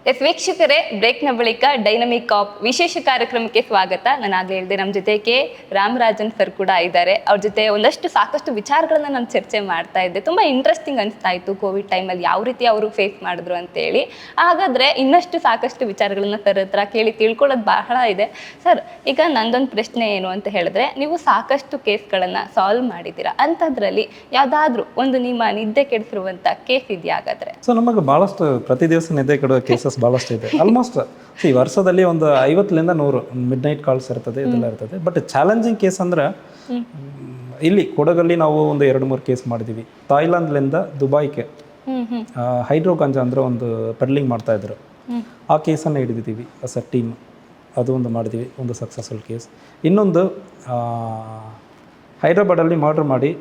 S ವೀಕ್ಷಕರೇ, ಬ್ರೇಕ್ನ ಬಳಿಕ dynamic app ವಿಶೇಷ ಕಾರ್ಯಕ್ರಮಕ್ಕೆ ಸ್ವಾಗತ. ನಾನು ಆಗಲೇ ಹೇಳಿದೆ, ನಮ್ಮ ಜೊತೆಗೆ ರಾಮರಾಜನ್ ಸರ್ ಕೂಡ ಇದ್ದಾರೆ. ಅವ್ರ ಜೊತೆ ಸಾಕಷ್ಟು ವಿಚಾರಗಳನ್ನ ನಾನು ಚರ್ಚೆ ಮಾಡ್ತಾ ಇದ್ದೆ. ತುಂಬ ಇಂಟ್ರೆಸ್ಟಿಂಗ್ ಅನಿಸ್ತಾ ಇತ್ತು ಕೋವಿಡ್ ಟೈಮಲ್ಲಿ ಯಾವ ರೀತಿ ಅವರು ಫೇಸ್ ಮಾಡಿದ್ರು ಅಂತೇಳಿ. ಹಾಗಾದರೆ ಇನ್ನಷ್ಟು ಸಾಕಷ್ಟು ವಿಚಾರಗಳನ್ನ ಸರ್ ಹತ್ರ ಕೇಳಿ ತಿಳ್ಕೊಳ್ಳೋದು ಬಹಳ ಇದೆ. ಸರ್, ಈಗ ನಂದೊಂದು ಪ್ರಶ್ನೆ ಏನು ಅಂತ ಹೇಳಿದ್ರೆ, ನೀವು ಸಾಕಷ್ಟು ಕೇಸ್ಗಳನ್ನು ಸಾಲ್ವ್ ಮಾಡಿದ್ದೀರಾ. ಅಂಥದ್ರಲ್ಲಿ ಯಾವುದಾದ್ರೂ ಒಂದು ನಿಮ್ಮ ನಿದ್ದೆ ಕೆಡಿಸಿರುವಂಥ ಕೇಸ್ ಇದೆಯಾ? ಹಾಗಾದರೆ ಸೊ ನಮಗೆ ಭಾಳಷ್ಟು ಪ್ರತಿ ದಿವಸ ನಿದ್ದೆ ಕೆಡುವ ಕೇಸಸ್ ಭಾಳಷ್ಟು ಇದೆ. ಆಲ್ಮೋಸ್ಟ್ ವರ್ಷದಲ್ಲಿ ಒಂದು 50ರಿಂದ 100 ಮಿಡ್ ನೈಟ್ ಕಾಲ್ಸ್ ಇರ್ತದೆ, ಇದೆಲ್ಲ ಇರ್ತದೆ. ಬಟ್ ಚಾಲೆಂಜಿಂಗ್ ಕೇಸ್ ಅಂದ್ರೆ ಇಲ್ಲಿ ಕೊಡಗಲ್ಲಿ ನಾವು ಒಂದು 2-3 ಕೇಸ್ ಮಾಡಿದ್ದೀವಿ. ಥಾಯ್ಲೆಂಡ್ಲಿಂದ ದುಬೈಗೆ ಹೈಡ್ರೋ ಗಂಜಾ ಅಂದರೆ ಒಂದು ಪೆಡ್ಲಿಂಗ್ ಮಾಡ್ತಾ ಇದ್ರು. ಆ ಕೇಸನ್ನು ಹಿಡಿದಿದ್ದೀವಿ ಅಸ್ ಅ ಟೀಮ್. ಅದು ಒಂದು ಮಾಡಿದ್ದೀವಿ, ಒಂದು ಸಕ್ಸಸ್ಫುಲ್ ಕೇಸ್. ಇನ್ನೊಂದು ಹೈದ್ರಾಬಾಡಲ್ಲಿ ಮರ್ಡರ್ ಮಾಡಿ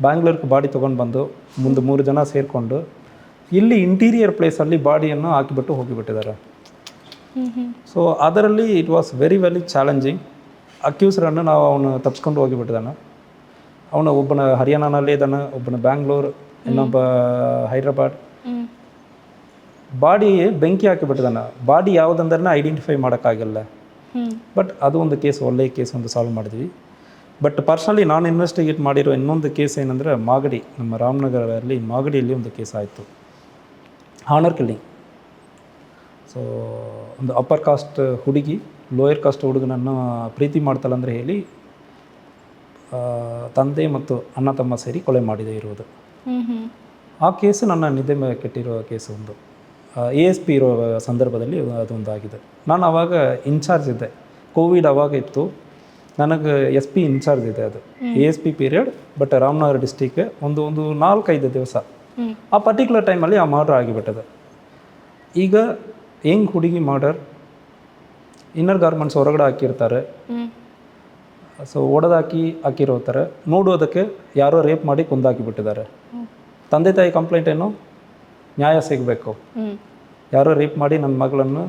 ಬ್ಯಾಂಗ್ಳೂರ್ಗೆ ಬಾಡಿ ತೊಗೊಂಡು ಬಂದು ಮುಂದೆ 3 ಜನ ಸೇರಿಕೊಂಡು ಇಲ್ಲಿ ಇಂಟೀರಿಯರ್ ಪ್ಲೇಸಲ್ಲಿ ಬಾಡಿಯನ್ನು ಹಾಕಿಬಿಟ್ಟು ಹೋಗಿಬಿಟ್ಟಿದ್ದಾರೆ. ಸೊ ಅದರಲ್ಲಿ ಇಟ್ ವಾಸ್ ವೆರಿ ಚಾಲೆಂಜಿಂಗ್. ಅಕ್ಯೂಸರನ್ನು ನಾವು ಅವನು ತಪ್ಪಿಸ್ಕೊಂಡು ಹೋಗಿಬಿಟ್ಟಿದ್ದಾನೆ. ಅವನು ಒಬ್ಬನ ಹರಿಯಾಣನಲ್ಲಿ ಇದ್ದಾನೆ, ಒಬ್ಬನ ಬ್ಯಾಂಗ್ಳೂರು, ಇನ್ನೊಬ್ಬ ಹೈದ್ರಾಬಾದ್. ಬಾಡಿ ಬೆಂಕಿ ಹಾಕಿಬಿಟ್ಟಿದ್ದಾನೆ. ಬಾಡಿ ಯಾವುದಂದ್ರೆ ಐಡೆಂಟಿಫೈ ಮಾಡೋಕ್ಕಾಗಲ್ಲ. ಬಟ್ ಅದು ಒಂದು ಕೇಸ್, ಒಳ್ಳೆಯ ಕೇಸ್ ಒಂದು ಸಾಲ್ವ್ ಮಾಡಿದ್ವಿ. ಬಟ್ ಪರ್ಸ್ನಲಿ ನಾನು ಇನ್ವೆಸ್ಟಿಗೇಟ್ ಮಾಡಿರೋ ಇನ್ನೊಂದು ಕೇಸ್ ಏನಂದರೆ ಮಾಗಡಿ, ನಮ್ಮ ರಾಮನಗರಲ್ಲಿ ಮಾಗಡಿಯಲ್ಲಿ ಒಂದು ಕೇಸ್ ಆಯಿತು, ಹಾನರ್ ಕಿಲ್ಲಿಂಗ್. ಸೊ ಒಂದು ಅಪ್ಪರ್ ಕಾಸ್ಟ್ ಹುಡುಗಿ ಲೋಯರ್ ಕಾಸ್ಟ್ ಹುಡುಗನನ್ನು ಪ್ರೀತಿ ಮಾಡ್ತಾಳಂದ್ರೆ ಹೇಳಿ ತಂದೆ ಮತ್ತು ಅಣ್ಣ ತಮ್ಮ ಸೇರಿ ಕೊಲೆ ಮಾಡಿದೆ ಇರೋದು. ಆ ಕೇಸು ನನ್ನ ನಿದ್ದೆ ಕೆಟ್ಟಿರೋ ಕೇಸು. ಒಂದು ASP ಇರೋ ಸಂದರ್ಭದಲ್ಲಿ ಅದೊಂದು ಆಗಿದೆ. ನಾನು ಆವಾಗ ಇನ್ಚಾರ್ಜ್ ಇದ್ದೆ. ಕೋವಿಡ್ ಆವಾಗ ಇತ್ತು. ನನಗೆ SP ಇನ್ಚಾರ್ಜ್ ಇದೆ. ಅದು ASP ಪೀರಿಯಡ್. ಬಟ್ ರಾಮನಗರ ಡಿಸ್ಟಿಕ್ಗೆ ಒಂದು 4-5 ದಿವಸ ಆ ಪರ್ಟಿಕ್ಯುಲರ್ ಟೈಮಲ್ಲಿ ಆ ಮರ್ಡರ್ ಆಗಿಬಿಟ್ಟದೆ. ಈಗ ಹೆಂಗೆ ಹುಡುಗಿ ಮರ್ಡರ್, ಇನ್ನರ್ ಗಾರ್ಮೆಂಟ್ಸ್ ಹೊರಗಡೆ ಹಾಕಿರ್ತಾರೆ. ಸೊ ಹಾಕಿರೋತಾರೆ. ನೋಡೋದಕ್ಕೆ ಯಾರೋ ರೇಪ್ ಮಾಡಿ ಕೊಂದಾಕಿಬಿಟ್ಟಿದ್ದಾರೆ. ತಂದೆ ತಾಯಿ ಕಂಪ್ಲೇಂಟ್ ಏನು, ನ್ಯಾಯ ಸಿಗಬೇಕು. ಯಾರೋ ರೇಪ್ ಮಾಡಿ ನನ್ನ ಮಗಳನ್ನು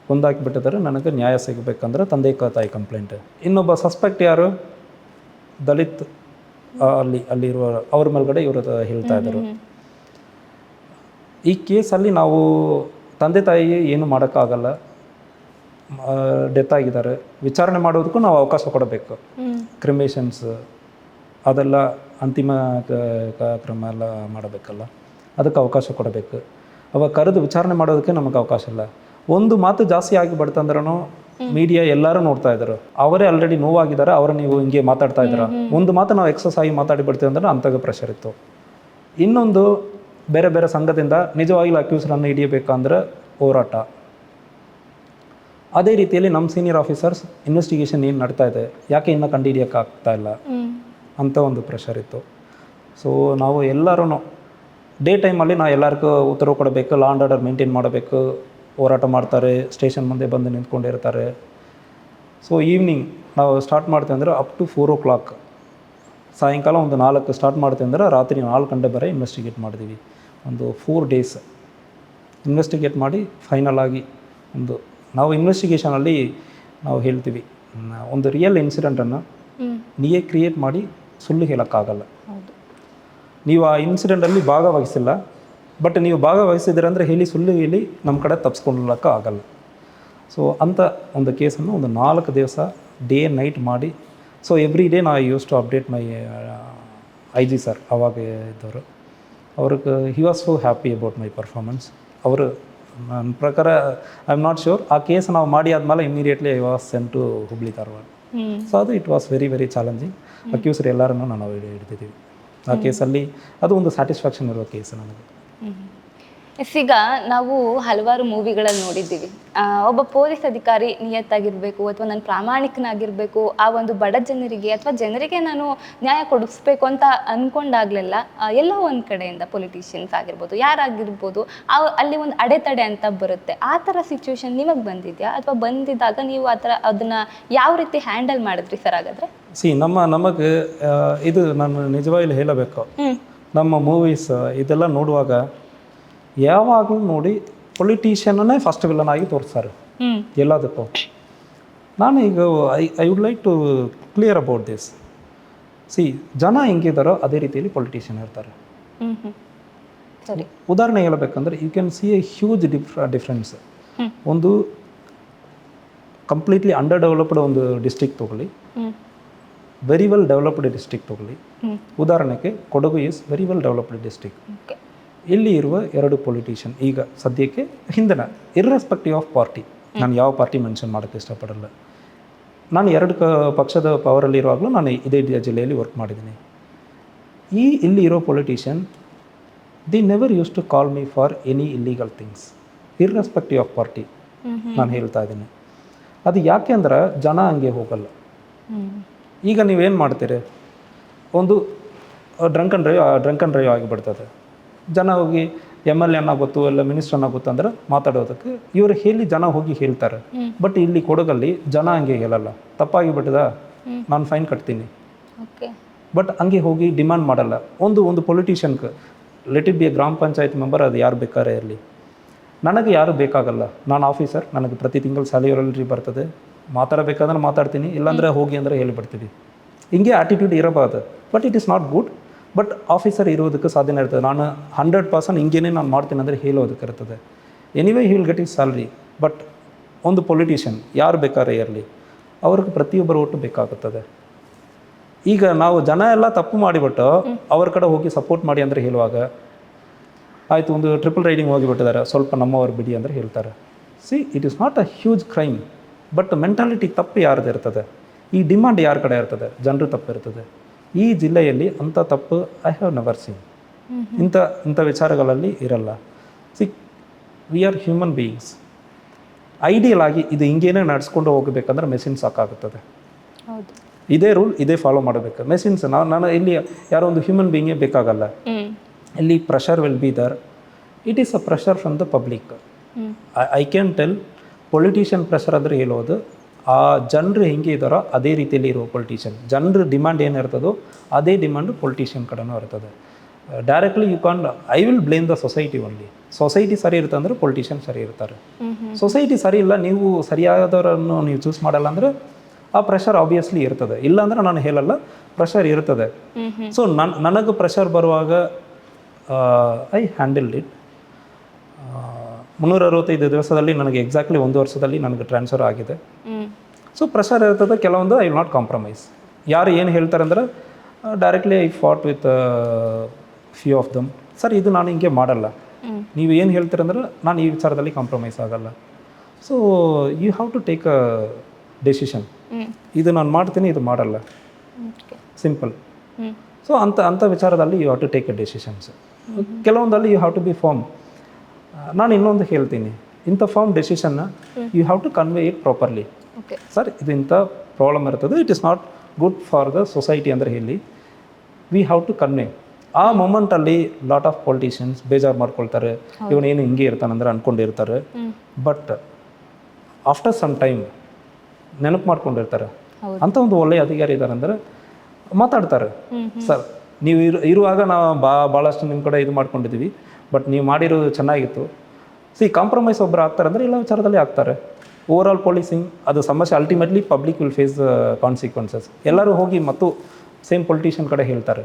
ಕೊಂದಾಕಿಬಿಟ್ಟಿದ್ದಾರೆ, ನನಗೆ ನ್ಯಾಯ ಸಿಗಬೇಕಂದ್ರೆ ತಂದೆ ತಾಯಿ ಕಂಪ್ಲೇಂಟ್. ಇನ್ನೊಬ್ಬ ಸಸ್ಪೆಕ್ಟ್ ಯಾರು, ದಲಿತ್, ಅಲ್ಲಿರುವ ಅವ್ರ ಮೇಲ್ಗಡೆ ಇವರು ಹೇಳ್ತಾ ಇದ್ದರು. ಈ ಕೇಸಲ್ಲಿ ನಾವು ತಂದೆ ತಾಯಿ ಏನು ಮಾಡೋಕ್ಕಾಗಲ್ಲ, ಡೆತ್ ಆಗಿದ್ದಾರೆ. ವಿಚಾರಣೆ ಮಾಡೋದಕ್ಕೂ ನಾವು ಅವಕಾಶ ಕೊಡಬೇಕು. ಕ್ರಿಮೇಷನ್ಸ್ ಅದೆಲ್ಲ ಅಂತಿಮ ಕ್ರಮ ಎಲ್ಲ ಮಾಡಬೇಕಲ್ಲ, ಅದಕ್ಕೆ ಅವಕಾಶ ಕೊಡಬೇಕು. ಅವಾಗ ಕರೆದು ವಿಚಾರಣೆ ಮಾಡೋದಕ್ಕೆ ನಮಗೆ ಅವಕಾಶ ಇಲ್ಲ. ಒಂದು ಮಾತು ಜಾಸ್ತಿ ಆಗಿಬಿಡ್ತಂದ್ರೂ ಮೀಡಿಯಾ ಎಲ್ಲರೂ ನೋಡ್ತಾ ಇದ್ದಾರೆ. ಅವರೇ ಆಲ್ರೆಡಿ ನೋವಾಗಿದ್ದಾರೆ, ಅವರ ನೀವು ಹಿಂಗೆ ಮಾತಾಡ್ತಾ ಇದ್ದೀರಾ. ಒಂದು ಮಾತು ನಾವು ಎಕ್ಸಸ್ ಆಗಿ ಮಾತಾಡಿಬಿಡ್ತೀವಿ ಅಂದ್ರೆ ಅಂತಾಗ ಪ್ರೆಷರ್ ಇತ್ತು. ಇನ್ನೊಂದು ಬೇರೆ ಬೇರೆ ಸಂಘದಿಂದ ನಿಜವಾಗ್ಲೂ ಅಕ್ಯೂಸರನ್ನು ಹಿಡಿಯಬೇಕಂದ್ರೆ ಹೋರಾಟ. ಅದೇ ರೀತಿಯಲ್ಲಿ ನಮ್ಮ ಸೀನಿಯರ್ ಆಫೀಸರ್ಸ್ ಇನ್ವೆಸ್ಟಿಗೇಷನ್ ಏನು ನಡ್ತಾ ಇದೆ, ಯಾಕೆ ಇನ್ನೂ ಕಂಡುಹಿಡಿಯೋಕ್ಕಾಗ್ತಾ ಇಲ್ಲ ಅಂತ ಒಂದು ಪ್ರೆಷರ್ ಇತ್ತು. ಸೊ ನಾವು ಎಲ್ಲರೂ ಡೇ ಟೈಮಲ್ಲಿ ನಾವು ಎಲ್ಲರಿಗೂ ಉತ್ತರ ಕೊಡಬೇಕು, ಲಾ ಆ್ಯಂಡ್ ಆರ್ಡರ್ ಮೇಂಟೈನ್ ಮಾಡಬೇಕು. ಹೋರಾಟ ಮಾಡ್ತಾರೆ, ಸ್ಟೇಷನ್ ಮುಂದೆ ಬಂದು ನಿಂತ್ಕೊಂಡಿರ್ತಾರೆ. ಸೊ ಈವ್ನಿಂಗ್ ನಾವು ಸ್ಟಾರ್ಟ್ ಮಾಡ್ತೀವಿ ಅಂದರೆ ಅಪ್ ಟು 4 o'clock, ಸಾಯಂಕಾಲ ಒಂದು 4ಕ್ಕೆ ಸ್ಟಾರ್ಟ್ ಮಾಡ್ತೀವಿ ಅಂದರೆ ರಾತ್ರಿ 4 ಗಂಟೆ ಬರೀ ಇನ್ವೆಸ್ಟಿಗೇಟ್ ಮಾಡಿದ್ದೀವಿ. ಒಂದು 4 days ಇನ್ವೆಸ್ಟಿಗೇಟ್ ಮಾಡಿ ಫೈನಲ್ ಆಗಿ ನಾವು ಇನ್ವೆಸ್ಟಿಗೇಷನಲ್ಲಿ ನಾವು ಹೇಳ್ತೀವಿ, ಒಂದು ರಿಯಲ್ ಇನ್ಸಿಡೆಂಟನ್ನು ನೀವೇ ಕ್ರಿಯೇಟ್ ಮಾಡಿ ಸುಳ್ಳು ಹೇಳೋಕ್ಕಾಗಲ್ಲ. ನೀವು ಆ ಇನ್ಸಿಡೆಂಟಲ್ಲಿ ಭಾಗವಹಿಸಿಲ್ಲ, ಬಟ್ ನೀವು ಭಾಗವಹಿಸಿದ್ದೀರಂದರೆ ಸುಳ್ಳು ಹೇಳಿ ನಮ್ಮ ಕಡೆ ತಪ್ಪಿಸ್ಕೊಳ್ಳೋಕ್ಕೆ ಆಗಲ್ಲ. ಸೊ ಅಂಥ ಒಂದು ಕೇಸನ್ನು ಒಂದು 4 ದಿವಸ ಡೇ ನೈಟ್ ಮಾಡಿ. ಸೊ ಎವ್ರಿ ಡೇ ನಾ use to update my IG sir, ಅವಾಗ ಇದ್ದವರು. ಅವ್ರಿಗೆ he was so happy about my performance. ಅವರು ನನ್ನ ಪ್ರಕಾರ ಐ ಆಮ್ ನಾಟ್ ಶ್ಯೂರ್, ಆ ಕೇಸ್ ನಾವು ಮಾಡಿ ಆದಮೇಲೆ immediately I was sent to Hubli Dharwad. So ಅದು it was very challenging. Accuser ಎಲ್ಲರನ್ನೂ ನಾವು ಹಿಡಿದಿದ್ದೀವಿ ಆ ಕೇಸಲ್ಲಿ. ಅದು ಒಂದು ಸ್ಯಾಟಿಸ್ಫ್ಯಾಕ್ಷನ್ ಇರೋ ಕೇಸ್ ನನಗೆ. ಈಗ ನಾವು ಹಲವಾರು ಮೂವಿಗಳಲ್ಲಿ ನೋಡಿದ್ದೀವಿ, ಒಬ್ಬ ಪೊಲೀಸ್ ಅಧಿಕಾರಿ ನಿಯತ್ತಾಗಿರಬೇಕು ಅಥವಾ ನಾನು ಪ್ರಾಮಾಣಿಕನಾಗಿರಬೇಕು, ಆ ಒಂದು ಬಡ ಜನರಿಗೆ ಅಥವಾ ಜನರಿಗೆ ನಾನು ನ್ಯಾಯ ಕೊಡಿಸ್ಬೇಕು ಅಂತ ಅಂದ್ಕೊಂಡಾಗಲೆಲ್ಲ ಎಲ್ಲೋ ಒಂದು ಕಡೆಯಿಂದ ಪೊಲಿಟಿಷಿಯನ್ಸ್ ಆಗಿರ್ಬೋದು, ಯಾರಾಗಿರ್ಬೋದು, ಅಲ್ಲಿ ಒಂದು ಅಡೆತಡೆ ಅಂತ ಬರುತ್ತೆ. ಆ ಥರ ಸಿಚುವೇಶನ್ ನಿಮಗೆ ಬಂದಿದೆಯಾ? ಅಥವಾ ಬಂದಿದ್ದಾಗ ನೀವು ಆ ಥರ ಅದನ್ನು ಯಾವ ರೀತಿ ಹ್ಯಾಂಡಲ್ ಮಾಡಿದ್ರಿ ಸರ್? ಹಾಗಾದರೆ ನಮಗೆ ಇದು ನಾನು ನಿಜವಾಗ್ಲೂ ಹೇಳಬೇಕು, ನಮ್ಮ ಮೂವೀಸ್ ಇದೆಲ್ಲ ನೋಡುವಾಗ ಯಾವಾಗಲೂ ನೋಡಿ ಪೊಲಿಟಿಷಿಯನ್ನೇ ಫಸ್ಟ್ ವಿಲನ್ ಆಗಿ ತೋರಿಸ್ತಾರೆ ಎಲ್ಲದಕ್ಕೂ. ನಾನು ಈಗ I would like to clear about this. ಜನ ಹೆಂಗಿದ್ದಾರೋ ಅದೇ ರೀತಿಯಲ್ಲಿ ಪೊಲಿಟಿಷಿಯನ್ ಇರ್ತಾರೆ. ಸರಿ. ಉದಾಹರಣೆ ಹೇಳಬೇಕಂದ್ರೆ you can see a huge difference. ಒಂದು ಕಂಪ್ಲೀಟ್ಲಿ ಅಂಡರ್ ಡೆವಲಪ್ಡ್ ಒಂದು ಡಿಸ್ಟ್ರಿಕ್ಟ್ ತೊಗೊಳ್ಳಿ, ವೆರಿ ವೆಲ್ ಡೆವಲಪ್ಡ್ ಡಿಸ್ಟ್ರಿಕ್ಟ್ ತೊಗೊಳ್ಳಿ. ಉದಾಹರಣೆಗೆ Kodagu is very well developed district. ಇಲ್ಲಿ ಇರುವ 2 ಪೊಲಿಟಿಷಿಯನ್ ಈಗ ಸದ್ಯಕ್ಕೆ ಹಿಂದಿನ ಇರ್ರೆಸ್ಪೆಕ್ಟಿವ್ ಆಫ್ ಪಾರ್ಟಿ, ನಾನು ಯಾವ ಪಾರ್ಟಿ ಮೆನ್ಷನ್ ಮಾಡೋಕ್ಕೆ ಇಷ್ಟಪಡಲ್ಲ, ನಾನು 2 ಪಕ್ಷದ ಪವರಲ್ಲಿರುವಾಗಲೂ ನಾನು ಇದೇ ಜಿಲ್ಲೆಯಲ್ಲಿ ವರ್ಕ್ ಮಾಡಿದ್ದೀನಿ. ಇಲ್ಲಿ ಇರೋ politician they never use to call me for any illegal things irrespective of party. ನಾನು ಹೇಳ್ತಾ ಇದ್ದೀನಿ ಅದು ಯಾಕೆ ಅಂದ್ರೆ ಜನ ಹಂಗೆ ಹೋಗಲ್ಲ. ಈಗ ನೀವೇನು ಮಾಡ್ತೀರಿ, ಒಂದು ಡ್ರಂಕ್ ಆ್ಯಂಡ್ ಡ್ರೈವ್ ಆಗಿಬಿಡ್ತದೆ. ಜನ ಹೋಗಿ MLA ಗೊತ್ತು ಇಲ್ಲ ಮಿನಿಸ್ಟರ್ ಗೊತ್ತು ಅಂದ್ರೆ ಮಾತಾಡೋದಕ್ಕೆ ಇವರು ಹೇಳಿ ಜನ ಹೋಗಿ ಹೇಳ್ತಾರೆ. ಬಟ್ ಇಲ್ಲಿ ಕೊಡಗಲ್ಲಿ ಜನ ಹಂಗೆ ಹೇಳಲ್ಲ. ತಪ್ಪಾಗಿಬಿಟ್ಟದ ನಾನು ಫೈನ್ ಕಟ್ತೀನಿ, ಬಟ್ ಹಂಗೆ ಹೋಗಿ ಡಿಮ್ಯಾಂಡ್ ಮಾಡಲ್ಲ. ಒಂದು ಪೊಲಿಟಿಷಿಯನ್ಗೆ ಲೆಟ್ ಇಟ್ ಬಿ ಎ ಗ್ರಾಮ ಪಂಚಾಯತ್ ಮೆಂಬರ್, ಅದು ಯಾರು ಬೇಕಾದ್ರೆ ಇರಲಿ, ನನಗೆ ಯಾರು ಬೇಕಾಗಲ್ಲ. ನಾನು ಆಫೀಸರ್, ನನಗೆ ಪ್ರತಿ ತಿಂಗಳು ಸ್ಯಾಲರಿ ಬರ್ತದೆ, ಮಾತಾಡಬೇಕಾದ್ರೆ ಮಾತಾಡ್ತೀನಿ, ಇಲ್ಲಾಂದರೆ ಹೋಗಿ ಅಂದರೆ ಹೇಳಿಬಿಡ್ತೀನಿ. ಹಿಂಗೆ ಆ್ಯಟಿಟ್ಯೂಡ್ ಇರಬಾರ್ದು. But it is not good. But officer ಇರೋದಕ್ಕೆ ಸಾಧ್ಯನೇ ಇರ್ತದೆ. ನಾನು 100% ಹಿಂಗೇನೆ ನಾನು ಮಾಡ್ತೀನಿ ಅಂದರೆ ಹೇಳೋದಕ್ಕೆ ಇರ್ತದೆ. Anyway he will get is salary. But ಒಂದು ಪೊಲಿಟಿಷಿಯನ್ ಯಾರು ಬೇಕಾದ್ರೆ ಇರಲಿ, ಅವ್ರಿಗೆ ಪ್ರತಿಯೊಬ್ಬರು ಒಟ್ಟು ಬೇಕಾಗುತ್ತದೆ. ಈಗ ನಾವು ಜನ ಎಲ್ಲ ತಪ್ಪು ಮಾಡಿಬಿಟ್ಟು ಅವ್ರ ಕಡೆ ಹೋಗಿ ಸಪೋರ್ಟ್ ಮಾಡಿ ಅಂದರೆ ಹೇಳುವಾಗ, ಆಯಿತು ಒಂದು ಟ್ರಿಪಲ್ ರೈಡಿಂಗ್ ಹೋಗಿಬಿಟ್ಟಿದ್ದಾರೆ, ಸ್ವಲ್ಪ ನಮ್ಮವ್ರು ಬಿಡಿ ಅಂದರೆ ಹೇಳ್ತಾರೆ. C it is not a huge crime, but mentality ತಪ್ಪು ಯಾರ್ದು ಇರ್ತದೆ, ಈ ಡಿಮಾಂಡ್ ಯಾರ ಕಡೆ ಇರ್ತದೆ, ಜನರು ತಪ್ಪು ಇರ್ತದೆ. ಈ ಜಿಲ್ಲೆಯಲ್ಲಿ ಅಂಥ ತಪ್ಪು ಐ ಹ್ಯಾವ್ ನೆವರ್ ಸೀನ್. ಇಂಥ ವಿಚಾರಗಳಲ್ಲಿ ಇರಲ್ಲ. C we are human beings. Ideal ಆಗಿ ಇದು ಹಿಂಗೇನೆ ನಡೆಸ್ಕೊಂಡು ಹೋಗಬೇಕಂದ್ರೆ ಮೆಷಿನ್ ಸಾಕಾಗುತ್ತದೆ. ಇದೇ ರೂಲ್ ಇದೇ ಫಾಲೋ ಮಾಡಬೇಕು. ಮೆಷಿನ್ಸ್ ನಾನು ಇಲ್ಲಿ ಯಾರೋ ಒಂದು ಹ್ಯೂಮನ್ ಬೀಯಿಂಗೇ ಬೇಕಾಗಲ್ಲ. ಇಲ್ಲಿ pressure will be there. It is a pressure from the public. I can tell politician pressure ಅಂದರೆ ಹೇಳೋದು, ಆ ಜನರು ಹೆಂಗೆ ಇದ್ದಾರೋ ಅದೇ ರೀತಿಯಲ್ಲಿ ಇರೋ ಪೊಲಿಟಿಷಿಯನ್. ಜನರ ಡಿಮ್ಯಾಂಡ್ ಏನಿರ್ತದೋ ಅದೇ ಡಿಮ್ಯಾಂಡು ಪೊಲಿಟಿಷಿಯನ್ ಕಡೆನೂ ಇರ್ತದೆ. Directly you can I will blame the society only. Society ಸರಿ ಇರುತ್ತೆ ಅಂದರೆ ಪೊಲಿಟಿಷಿಯನ್ ಸರಿ ಇರ್ತಾರೆ. ಸೊಸೈಟಿ ಸರಿ ಇಲ್ಲ, ನೀವು ಸರಿಯಾದವರನ್ನು ನೀವು ಚೂಸ್ ಮಾಡಲ್ಲ ಅಂದರೆ ಆ ಪ್ರೆಷರ್ ಆಬ್ವಿಯಸ್ಲಿ ಇರ್ತದೆ. ಇಲ್ಲಾಂದ್ರೆ ನಾನು ಹೇಳಲ್ಲ, ಪ್ರೆಷರ್ ಇರ್ತದೆ. ಸೊ ನನಗೆ ಪ್ರೆಷರ್ ಬರುವಾಗ ಐ ಹ್ಯಾಂಡಲ್ಡ್ ಇಟ್. 365 ದಿವಸದಲ್ಲಿ ನನಗೆ ಎಕ್ಸಾಕ್ಟ್ಲಿ 1 ವರ್ಷದಲ್ಲಿ ನನಗೆ ಟ್ರಾನ್ಸ್ಫರ್ ಆಗಿದೆ. ಸೊ ಪ್ರೆಷರ್ ಇರ್ತದೆ ಕೆಲವೊಂದು. I will not compromise. ಯಾರು ಏನು ಹೇಳ್ತಾರೆ ಅಂದರೆ directly I fought with few of them. Sir ಇದು ನಾನು ಹಿಂಗೆ ಮಾಡಲ್ಲ, ನೀವು ಏನು ಹೇಳ್ತೀರಂದ್ರೆ ನಾನು ಈ ವಿಚಾರದಲ್ಲಿ ಕಾಂಪ್ರಮೈಸ್ ಆಗಲ್ಲ. So you have to take a decision. ಇದು ನಾನು ಮಾಡ್ತೀನಿ, ಇದು ಮಾಡಲ್ಲ, ಸಿಂಪಲ್. ಸೊ ಅಂಥ ವಿಚಾರದಲ್ಲಿ you have to take a decisions. ಕೆಲವೊಂದಲ್ಲಿ you have to be firm. ನಾನು ಇನ್ನೊಂದು ಹೇಳ್ತೀನಿ, ಇಂಥ ಫಾರ್ಮ್ ಡೆಸಿಷನ್ನ you have to convey it properly. Sir ಇದು ಇಂಥ ಪ್ರಾಬ್ಲಮ್ ಇರ್ತದೆ, it is not good for the society ಅಂದರೆ ಹೇಳಿ ವಿ ಹ್ಯಾವ್ ಟು ಕನ್ವೆ. ಆ ಮೊಮೆಂಟಲ್ಲಿ ಲಾಟ್ ಆಫ್ ಪೊಲಿಟಿಷಿಯನ್ಸ್ ಬೇಜಾರು ಮಾಡ್ಕೊಳ್ತಾರೆ, ಇವನೇನು ಹಿಂಗೆ ಇರ್ತಾನಂದ್ರೆ ಅಂದ್ಕೊಂಡಿರ್ತಾರೆ. ಬಟ್ ಆಫ್ಟರ್ ಸಮ್ ಟೈಮ್ ನೆನಪು ಮಾಡ್ಕೊಂಡಿರ್ತಾರೆ. ಅಂಥ ಒಂದು ಒಳ್ಳೆಯ ಅಧಿಕಾರಿ ಇದ್ದಾರೆ ಅಂದರೆ ಮಾತಾಡ್ತಾರೆ. ಸರ್ ನೀವು ಇರುವಾಗ ನಾವು ಭಾಳಷ್ಟು ನಿಮ್ಮ ಕಡೆ ಇದು ಮಾಡ್ಕೊಂಡಿದ್ದೀವಿ, ಬಟ್ ನೀವು ಮಾಡಿರೋದು ಚೆನ್ನಾಗಿತ್ತು. ಕಾಂಪ್ರಮೈಸ್ ಒಬ್ಬರು ಆಗ್ತಾರೆ ಅಂದರೆ ಎಲ್ಲ ವಿಚಾರದಲ್ಲಿ ಆಗ್ತಾರೆ. ಓವರ್ ಆಲ್ ಪೊಲೀಸಿಂಗ್ ಅದು ಸಮಸ್ಯೆ. Ultimately public will face consequences. ಎಲ್ಲರೂ ಹೋಗಿ ಮತ್ತು ಸೇಮ್ ಪೊಲಿಟಿಷಿಯನ್ ಕಡೆ ಹೇಳ್ತಾರೆ,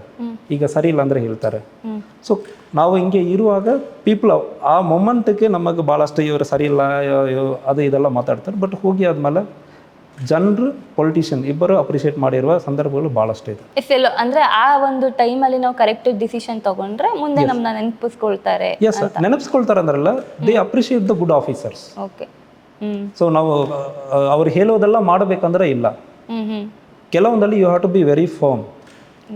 ಈಗ ಸರಿ ಇಲ್ಲ ಅಂದರೆ ಹೇಳ್ತಾರೆ. ಸೊ ನಾವು ಹಿಂಗೆ ಇರುವಾಗ ಪೀಪಲ್ ಆ ಮೊಮೆಂಟ್ಗೆ ನಮಗೆ ಭಾಳಷ್ಟು ಇವರು ಸರಿ ಇಲ್ಲ ಅದು ಇದೆಲ್ಲ ಮಾತಾಡ್ತಾರೆ. ಬಟ್ ಹೋಗಿ ಆದಮೇಲೆ ಜನರು ಪೊಲಿಟಿಷಿಯನ್ ಇಬ್ಬರು ಅಪ್ರಿಷಿಯೇಟ್ ಮಾಡಿರುವ ಸಂದರ್ಭಗಳು ಭಾಳಷ್ಟು ಇದೆ. ಅಂದ್ರೆ ಆ ಒಂದು ಟೈಮಲ್ಲಿ ನಾವು ಕರೆಕ್ಟ್ ಡಿಸಿಷನ್ ತಗೊಂಡ್ರೆ ಮುಂದೆ ನಮ್ಮನ್ನ ನೆನಪಿಸ್ಕೊಳ್ತಾರೆ. ಎಸ್, ನೆನಪಿಸ್ಕೊಳ್ತಾರೆ ಅಂದ್ರಲ್ಲ, they appreciate the good officers. Okay. So ನಾವು ಅವ್ರು ಹೇಳೋದೆಲ್ಲ ಮಾಡಬೇಕಂದ್ರೆ ಇಲ್ಲ. ಕೆಲವೊಂದಲ್ಲಿ you have to be very firm.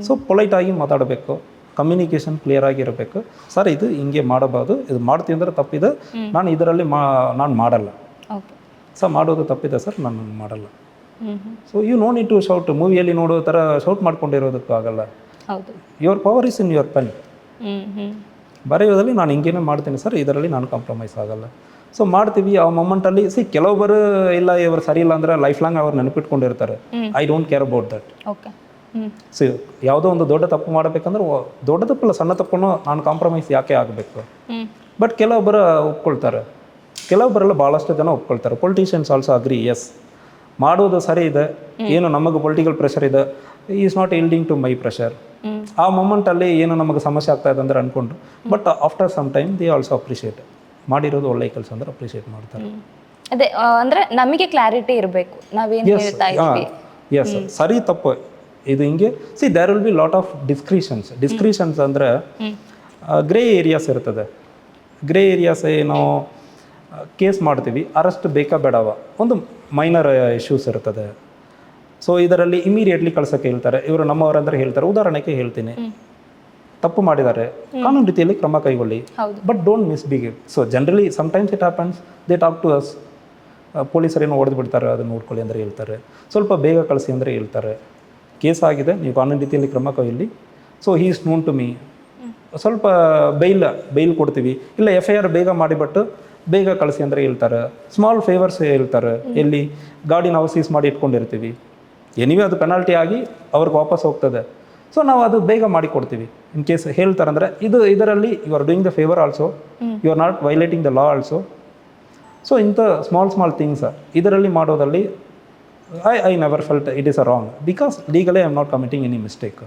So polite ಆಗಿ ಮಾತಾಡಬೇಕು, ಕಮ್ಯುನಿಕೇಷನ್ ಕ್ಲಿಯರ್ ಆಗಿರಬೇಕು. ಸರ್ ಇದು ಹಿಂಗೆ ಮಾಡಬಾರ್ದು, ಇದು ಮಾಡ್ತೀನಿ ಅಂದರೆ ತಪ್ಪಿದೆ, ನಾನು ಇದರಲ್ಲಿ ನಾನು ಮಾಡಲ್ಲ. ಸರ್ ಮಾಡೋದು ತಪ್ಪಿದೆ ಸರ್, ನಾನು ಮಾಡಲ್ಲ. So you no need to shout. ಮೂವಿಯಲ್ಲಿ ನೋಡೋ ಥರ ಶೌಟ್ ಮಾಡ್ಕೊಂಡಿರೋದಕ್ಕೂ ಆಗಲ್ಲ. Your power is in your pen. ಬರೆಯೋದಲ್ಲಿ ನಾನು ಹಿಂಗೇನೆ ಮಾಡ್ತೀನಿ ಸರ್, ಇದರಲ್ಲಿ ನಾನು ಕಾಂಪ್ರಮೈಸ್ ಆಗಲ್ಲ. ಸೊ ಮಾಡ್ತೀವಿ ಆ ಮೊಮೆಂಟಲ್ಲಿ. ಕೆಲವೊಬ್ಬರು ಇಲ್ಲ ಇವರು ಸರಿ ಇಲ್ಲ ಅಂದರೆ ಲೈಫ್ ಲಾಂಗ್ ಅವ್ರು ನೆನಪಿಟ್ಕೊಂಡಿರ್ತಾರೆ. I don't care about that. So ಯಾವುದೋ ಒಂದು ದೊಡ್ಡ ತಪ್ಪು ಮಾಡಬೇಕಂದ್ರೆ ದೊಡ್ಡ ತಪ್ಪಲ್ಲ, ಸಣ್ಣ ತಪ್ಪನ್ನು ನಾನು ಕಾಂಪ್ರಮೈಸ್ ಯಾಕೆ ಆಗಬೇಕು. ಬಟ್ ಕೆಲವೊಬ್ಬರು ಒಪ್ಕೊಳ್ತಾರೆ, ಕೆಲವೊಬ್ಬರೆಲ್ಲ ಭಾಳಷ್ಟು ಜನ ಒಪ್ಕೊಳ್ತಾರೆ. ಪೊಲಿಟಿಷಿಯನ್ಸ್ ಆಲ್ಸೋ ಅಗ್ರಿ, ಎಸ್ ಮಾಡೋದು ಸರಿ ಇದೆ, ಏನು ನಮಗೆ ಪೊಲಿಟಿಕಲ್ ಪ್ರೆಷರ್ ಇದೆ, is not yielding to my pressure. ಆ ಮೊಮೆಂಟಲ್ಲಿ ಏನು ನಮಗೆ ಸಮಸ್ಯೆ ಆಗ್ತಾ ಇದೆ ಅಂದ್ರೆ ಅಂದ್ಕೊಂಡು, but after some time they also appreciate. ಮಾಡಿರೋದು ಒಳ್ಳೆ ಕೆಲಸ ಅಂದ್ರೆ ಅಪ್ರಿಷಿಯೇಟ್ ಮಾಡ್ತಾರೆ. ಅದೇ ಅಂದ್ರೆ ನಮಗೆ ಕ್ಲಾರಿಟಿ ಇರಬೇಕು ನಾವೇನು ಹೇಳ್ತಾ ಇದ್ವಿ. ಎಸ್, ಸರಿ ತಪ್ಪು ಇದು ಹಿಂಗೆ. See there will be lot of discretions ಅಂದರೆ ಗ್ರೇ ಏರಿಯಾಸ್ ಇರ್ತದೆ. ಗ್ರೇ ಏರಿಯಾಸ್ ಏನು ಕೇಸ್ ಮಾಡ್ತೀವಿ, ಅರೆಸ್ಟ್ ಬೇಕಾ ಬೇಡವ, ಒಂದು ಮೈನರ್ ಇಶ್ಯೂಸ್ ಇರ್ತದೆ. ಸೊ ಇದರಲ್ಲಿ ಇಮಿಡಿಯೇಟ್ಲಿ ಕಳ್ಸೋಕ್ಕೆ ಹೇಳ್ತಾರೆ. ಇವರು ನಮ್ಮವರಂದ್ರೆ ಹೇಳ್ತಾರೆ. ಉದಾಹರಣೆಗೆ ಹೇಳ್ತೀನಿ, ತಪ್ಪು ಮಾಡಿದ್ದಾರೆ, ಕಾನೂನು ರೀತಿಯಲ್ಲಿ ಕ್ರಮ ಕೈಗೊಳ್ಳಿ, but don't misbehave. So generally sometimes it happens, they talk to us. ಪೊಲೀಸರೇನೋ ಹೊಡೆದು ಬಿಡ್ತಾರೆ, ಅದನ್ನು ನೋಡ್ಕೊಳ್ಳಿ ಅಂದರೆ ಹೇಳ್ತಾರೆ. ಸ್ವಲ್ಪ ಬೇಗ ಕಳಿಸಿ ಅಂದರೆ ಹೇಳ್ತಾರೆ. ಕೇಸ್ ಆಗಿದೆ, ನೀವು ಕಾನೂನು ರೀತಿಯಲ್ಲಿ ಕ್ರಮ ಕೈಗೊಳ್ಳಿ. So he is known to me. ಸ್ವಲ್ಪ ಬೈಲ್ ಕೊಡ್ತೀವಿ, ಇಲ್ಲ FIR ಬೇಗ ಮಾಡಿಬಿಟ್ಟು ಬೇಗ ಕಳಿಸಿ ಅಂದರೆ ಹೇಳ್ತಾರೆ. ಸ್ಮಾಲ್ ಫೇವರ್ಸ್ ಹೇಳ್ತಾರೆ. ಎಲ್ಲಿ ಗಾಡಿ ನಾವು ಸೀಸ್ ಮಾಡಿ ಇಟ್ಕೊಂಡಿರ್ತೀವಿ, ಎನಿವೆ ಅದು ಪೆನಾಲ್ಟಿ ಆಗಿ ಅವ್ರಿಗೆ ವಾಪಸ್ ಹೋಗ್ತದೆ. ಸೊ ನಾವು ಅದು ಬೇಗ ಮಾಡಿ ಕೊಡ್ತೀವಿ. ಇನ್ ಕೇಸ್ ಹೇಳ್ತಾರೆ ಅಂದರೆ ಇದರಲ್ಲಿ you are doing the favour also, you are not violating the law also. So ಇಂಥ ಸ್ಮಾಲ್ ಥಿಂಗ್ಸ್ ಇದರಲ್ಲಿ ಮಾಡೋದಲ್ಲಿ I never felt it is a wrong, because legally I am not committing any mistake.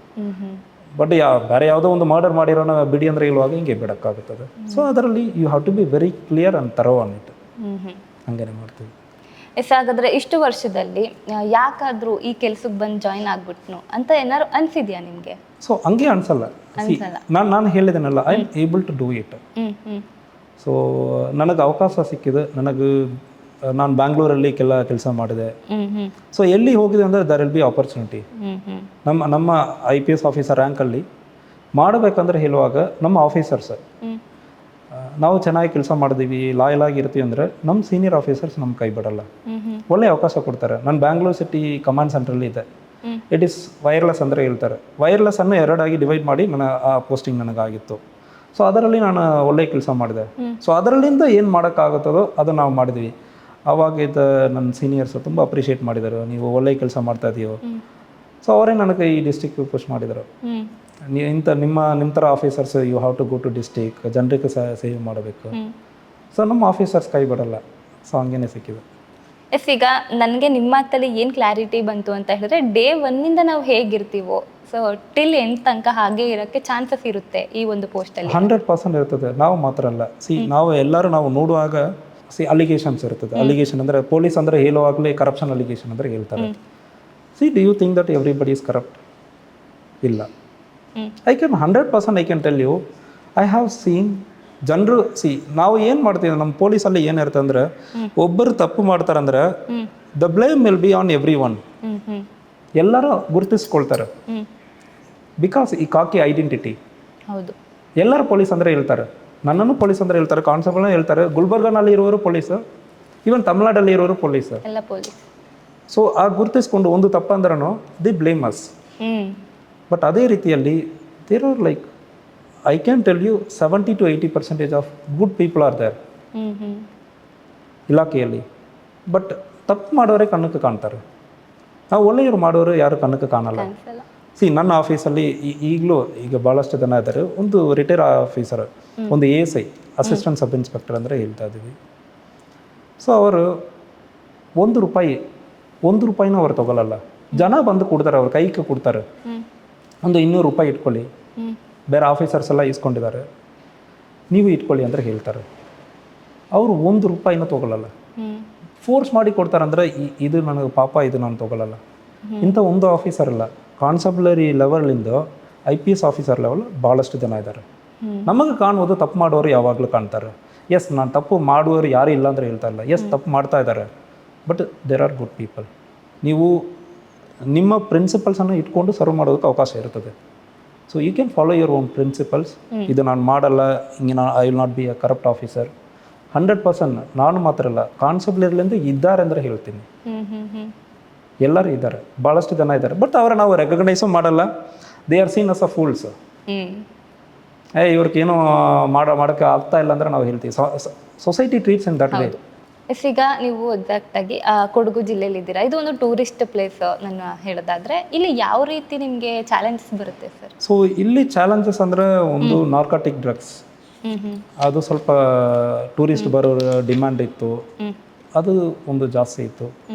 But ಬೇರೆ ಯಾವುದೋ ಒಂದು murder ಮಾಡಿರೋನ ಬಿಡಿ ಅಂದರೆ ಇರುವಾಗ ಹಿಂಗೆ ಬಿಡೋಕ್ಕಾಗುತ್ತದೆ. ಸೊ ಅದರಲ್ಲಿ you have to be very clear and thorough on it. ಹಂಗೇನೆ ಮಾಡ್ತೀವಿ. ಎಸ್, ಹಾಗಾದ್ರೆ ಇಷ್ಟು ವರ್ಷದಲ್ಲಿ ಯಾಕಾದ್ರೂ ಈ ಕೆಲ್ಸಕ್ಕೆ ಬಂದು ಜಾಯಿನ್ ಆಗ್ಬಿಟ್ನು ಅಂತ ಏನಾದ್ರು ಅನ್ಸಿದ್ಯಾ ನಿಮಗೆ? ಸೊ ಹಂಗೆ ಅನ್ಸಲ್ಲ. ನಾನು ಹೇಳಿದೆನಲ್ಲ, I am able to do it. So ನನಗೆ ಅವಕಾಶ ಸಿಕ್ಕಿದೆ. ನಾನು ಬ್ಯಾಂಗ್ಳೂರಲ್ಲಿ ಕೆಲಸ ಮಾಡಿದೆ. ಸೊ ಎಲ್ಲಿ ಹೋಗಿದೆ ಅಂದರೆ ದರ್ ವಿಲ್ ಬಿ ಆಪರ್ಚುನಿಟಿ. ನಮ್ಮ IPS ಆಫೀಸರ್ ರ್ಯಾಂಕಲ್ಲಿ ಮಾಡಬೇಕಂದ್ರೆ ಹೇಳುವಾಗ ನಮ್ಮ ಆಫೀಸರ್ಸ್ ನಾವು ಚೆನ್ನಾಗಿ ಕೆಲಸ ಮಾಡಿದೀವಿ, ಲಾಯಲ್ ಆಗಿರ್ತೀವಿ ಅಂದರೆ ನಮ್ಮ ಸೀನಿಯರ್ ಆಫೀಸರ್ಸ್ ನಮ್ಮ ಕೈ ಬಿಡಲ್ಲ, ಒಳ್ಳೆ ಅವಕಾಶ ಕೊಡ್ತಾರೆ. ನಾನು ಬ್ಯಾಂಗ್ಳೂರ್ ಸಿಟಿ ಕಮಾಂಡ್ ಸೆಂಟ್ರಲ್ಲಿ ಇದೆ. ಇಟ್ ಈಸ್ ವೈರ್ಲೆಸ್ ಅಂದರೆ ಹೇಳ್ತಾರೆ. ವೈರ್ಲೆಸ್ ಅನ್ನು ಎರಡಾಗಿ ಡಿವೈಡ್ ಮಾಡಿ ಆ ಪೋಸ್ಟಿಂಗ್ ನನಗಾಗಿತ್ತು. ಸೊ ಅದರಲ್ಲಿ ನಾನು ಒಳ್ಳೆ ಕೆಲಸ ಮಾಡಿದೆ. ಸೊ ಅದರಲ್ಲಿಂದ ಏನು ಮಾಡೋಕ್ಕಾಗುತ್ತದೋ ಅದು ನಾವು ಮಾಡಿದ್ವಿ. ಆವಾಗ ನನ್ನ ಸೀನಿಯರ್ಸ್ ತುಂಬ ಅಪ್ರಿಷಿಯೇಟ್ ಮಾಡಿದರು, ನೀವು ಒಳ್ಳೆ ಕೆಲಸ ಮಾಡ್ತಾ ಇದೀಯೋ. ಸೊ ಅವರೇ ನನಗೆ ಈ ಡಿಸ್ಟಿಕ್ಗೆ ಪುಷ್ ಮಾಡಿದರು. ನಿಮ್ಮ ಥರ officers you have to go to district, ಜನರಿಗೆ ಸೇವ್ ಮಾಡಬೇಕು. ಸೊ ನಮ್ಮ ಆಫೀಸರ್ಸ್ ಕೈ ಬಿಡಲ್ಲ. ಸೊ ಹಂಗೇನೆ ಸಿಕ್ಕಿದೆ. ಎಸ್, ಈಗ ನನಗೆ ನಿಮ್ಮ ಮಾತಲ್ಲಿ ಏನು ಕ್ಲಾರಿಟಿ ಬಂತು ಅಂತ ಹೇಳಿದ್ರೆ, ಡೇ 1 ನಾವು ಹೇಗಿರ್ತೀವೋ ಸೊ ಟಿಲ್ ಎಂಡ್ ತನಕ ಹಾಗೆ ಇರೋಕ್ಕೆ ಚಾನ್ಸಸ್ ಇರುತ್ತೆ ಈ ಒಂದು ಪೋಸ್ಟಲ್ಲಿ. 100% ಇರ್ತದೆ. ನಾವು ಮಾತ್ರ ಅಲ್ಲ, ನಾವು ಎಲ್ಲರೂ ನಾವು ನೋಡುವಾಗ ಅಲಿಗೇಷನ್ಸ್ ಇರ್ತದೆ. ಅಲಿಗೇಷನ್ ಅಂದರೆ ಪೊಲೀಸ್ ಅಂದರೆ ಹೇಳುವಾಗಲೇ ಕರಪ್ಷನ್ ಅಲಿಗೇಷನ್ ಅಂದರೆ ಹೇಳ್ತಾರೆ. Do you think that everybody is corrupt? ಇಲ್ಲ. I can 100% I can tell you, I have seen ಜನರು. ನಾವು ಏನು ಮಾಡ್ತೀವಿ, ನಮ್ಮ ಪೊಲೀಸಲ್ಲಿ ಏನಿರುತ್ತೆ ಅಂದರೆ, ಒಬ್ಬರು ತಪ್ಪು ಮಾಡ್ತಾರಂದ್ರೆ the blame will be on every one. ಎಲ್ಲರೂ ಗುರುತಿಸ್ಕೊಳ್ತಾರೆ. ಬಿಕಾಸ್ ಈ ಕಾಕಿ ಐಡೆಂಟಿಟಿ. ಹೌದು, ಎಲ್ಲರೂ ಪೊಲೀಸ್ ಅಂದರೆ ಹೇಳ್ತಾರೆ. ನನ್ನನ್ನು ಪೊಲೀಸ್ ಅಂದರೆ ಹೇಳ್ತಾರೆ, ಕಾನ್ಸ್ಟೇಬಲ್ನ ಹೇಳ್ತಾರೆ, ಗುಲ್ಬರ್ಗನಲ್ಲಿ ಇರೋರು ಪೊಲೀಸ್, ಈವನ್ ತಮಿಳ್ನಾಡಲ್ಲಿ ಇರೋರು ಪೊಲೀಸ್. ಎಲ್ಲ ಪೊಲೀಸ್. ಸೊ ಆ ಗುರುತಿಸ್ಕೊಂಡು ಒಂದು ತಪ್ಪಂದ್ರೂ ದಿ ಬ್ಲೇಮ್ ಅಸ್. ಬಟ್ ಅದೇ ರೀತಿಯಲ್ಲಿ there are like, I can tell you 70 to 80% of good people are there ಇಲಾಖೆಯಲ್ಲಿ. ಬಟ್ ತಪ್ಪು ಮಾಡೋರೇ ಕಣ್ಣಕ್ಕೆ ಕಾಣ್ತಾರೆ. ನಾವು ಒಳ್ಳೆಯವರು ಮಾಡೋರು ಯಾರು ಕಣ್ಣಕ್ಕೆ ಕಾಣಲ್ಲ. ನನ್ನ ಆಫೀಸಲ್ಲಿ ಈಗಲೂ ಈಗ ಭಾಳಷ್ಟು ಜನ ಇದ್ದಾರೆ. ಒಂದು ರಿಟೈರ್ ಆಫೀಸರ್, ಒಂದು ASI, ಅಸಿಸ್ಟೆಂಟ್ ಸಬ್ ಇನ್ಸ್ಪೆಕ್ಟರ್ ಅಂದರೆ ಹೇಳ್ತಾ ಇದ್ದೀವಿ. ಸೊ ಅವರು ಒಂದು ರೂಪಾಯಿನೂ ಅವ್ರು ತೊಗೊಳ್ಳಲ್ಲ. ಜನ ಬಂದು ಕೊಡ್ತಾರೆ, ಅವ್ರ ಕೈಗೆ ಕೊಡ್ತಾರೆ, ಒಂದು 200 ರೂಪಾಯಿ ಇಟ್ಕೊಳ್ಳಿ, ಬೇರೆ ಆಫೀಸರ್ಸ್ ಎಲ್ಲ ಇಸ್ಕೊಂಡಿದ್ದಾರೆ, ನೀವು ಇಟ್ಕೊಳ್ಳಿ ಅಂದರೆ ಹೇಳ್ತಾರೆ. ಅವರು 1 ರೂಪಾಯಿನೂ ತೊಗೊಳ್ಳಲ್ಲ. ಫೋರ್ಸ್ ಮಾಡಿ ಕೊಡ್ತಾರಂದ್ರೆ ಇದು ನನಗೆ ಪಾಪ, ಇದು ನಾನು ತೊಗೊಳ್ಳಲ್ಲ. ಇಂಥ ಒಂದು ಆಫೀಸರ್ ಅಲ್ಲ, ಕಾನ್ಸ್ಟೇಬಲರಿ ಲೆವೆಲಿಂದ IPS ಆಫೀಸರ್ ಲೆವೆಲ್ ಭಾಳಷ್ಟು ಜನ ಇದ್ದಾರೆ. ನಮಗೆ ಕಾಣುವುದು ತಪ್ಪು ಮಾಡೋರು ಯಾವಾಗಲೂ ಕಾಣ್ತಾರೆ. ಎಸ್, ನಾನು ತಪ್ಪು ಮಾಡುವವರು ಯಾರೂ ಇಲ್ಲ ಅಂದರೆ ಹೇಳ್ತಾ ಇಲ್ಲ. ಎಸ್, ತಪ್ಪು ಮಾಡ್ತಾ ಇದ್ದಾರೆ, but there are good people. ನೀವು ನಿಮ್ಮ ಪ್ರಿನ್ಸಿಪಲ್ಸನ್ನು ಇಟ್ಕೊಂಡು ಸರ್ವ್ ಮಾಡೋದಕ್ಕೆ ಅವಕಾಶ ಇರ್ತದೆ. So you can follow your own principles. ಇದು ನಾನು ಮಾಡಲ್ಲ, ಹಿಂಗೆ I will not be a corrupt officer. 100% ನಾನು ಮಾತ್ರ ಅಲ್ಲ, ಕಾನ್ಸ್ಟೇಬಲರ್ಲಿಂದ ಇದ್ದಾರೆ ಅಂದರೆ ಹೇಳ್ತೀನಿ. ಎಲ್ಲರೂ ಇದ್ದಾರೆ, ಭಾಳಷ್ಟು ಜನ ಇದ್ದಾರೆ. ಬಟ್ ಅವರ ನಾವು ರೆಕಗ್ನೈಸು ಮಾಡಲ್ಲ. They are seen as a fools. ಇವ್ರಿಗೇನು ಮಾಡೋಕ್ಕೆ ಆಗ್ತಾ ಇಲ್ಲ ಅಂದರೆ ನಾವು ಹೇಳ್ತೀವಿ. Society treats in that way. Yes, ಈಗ ನೀವು ಎಕ್ಸಾಕ್ಟಾಗಿ ಕೊಡಗು ಜಿಲ್ಲೆಯಲ್ಲಿ ಇದ್ದೀರಾ. ಇದು ಒಂದು ಟೂರಿಸ್ಟ್ ಪ್ಲೇಸ್ ನಾನು ಹೇಳೋದಾದ್ರೆ, ಇಲ್ಲಿ ಯಾವ ರೀತಿ ನಿಮಗೆ ಚಾಲೆಂಜಸ್ ಬರುತ್ತೆ ಸರ್? ಸೊ ಇಲ್ಲಿ ಚಾಲೆಂಜಸ್ ಅಂದರೆ ಒಂದು ನಾರ್ಕಾಟಿಕ್ ಡ್ರಗ್ಸ್, ಅದು ಸ್ವಲ್ಪ ಟೂರಿಸ್ಟ್ ಬರೋ ಡಿಮ್ಯಾಂಡ್ ಇತ್ತು, ಅದು ಒಂದು ಜಾಸ್ತಿ ಇತ್ತು,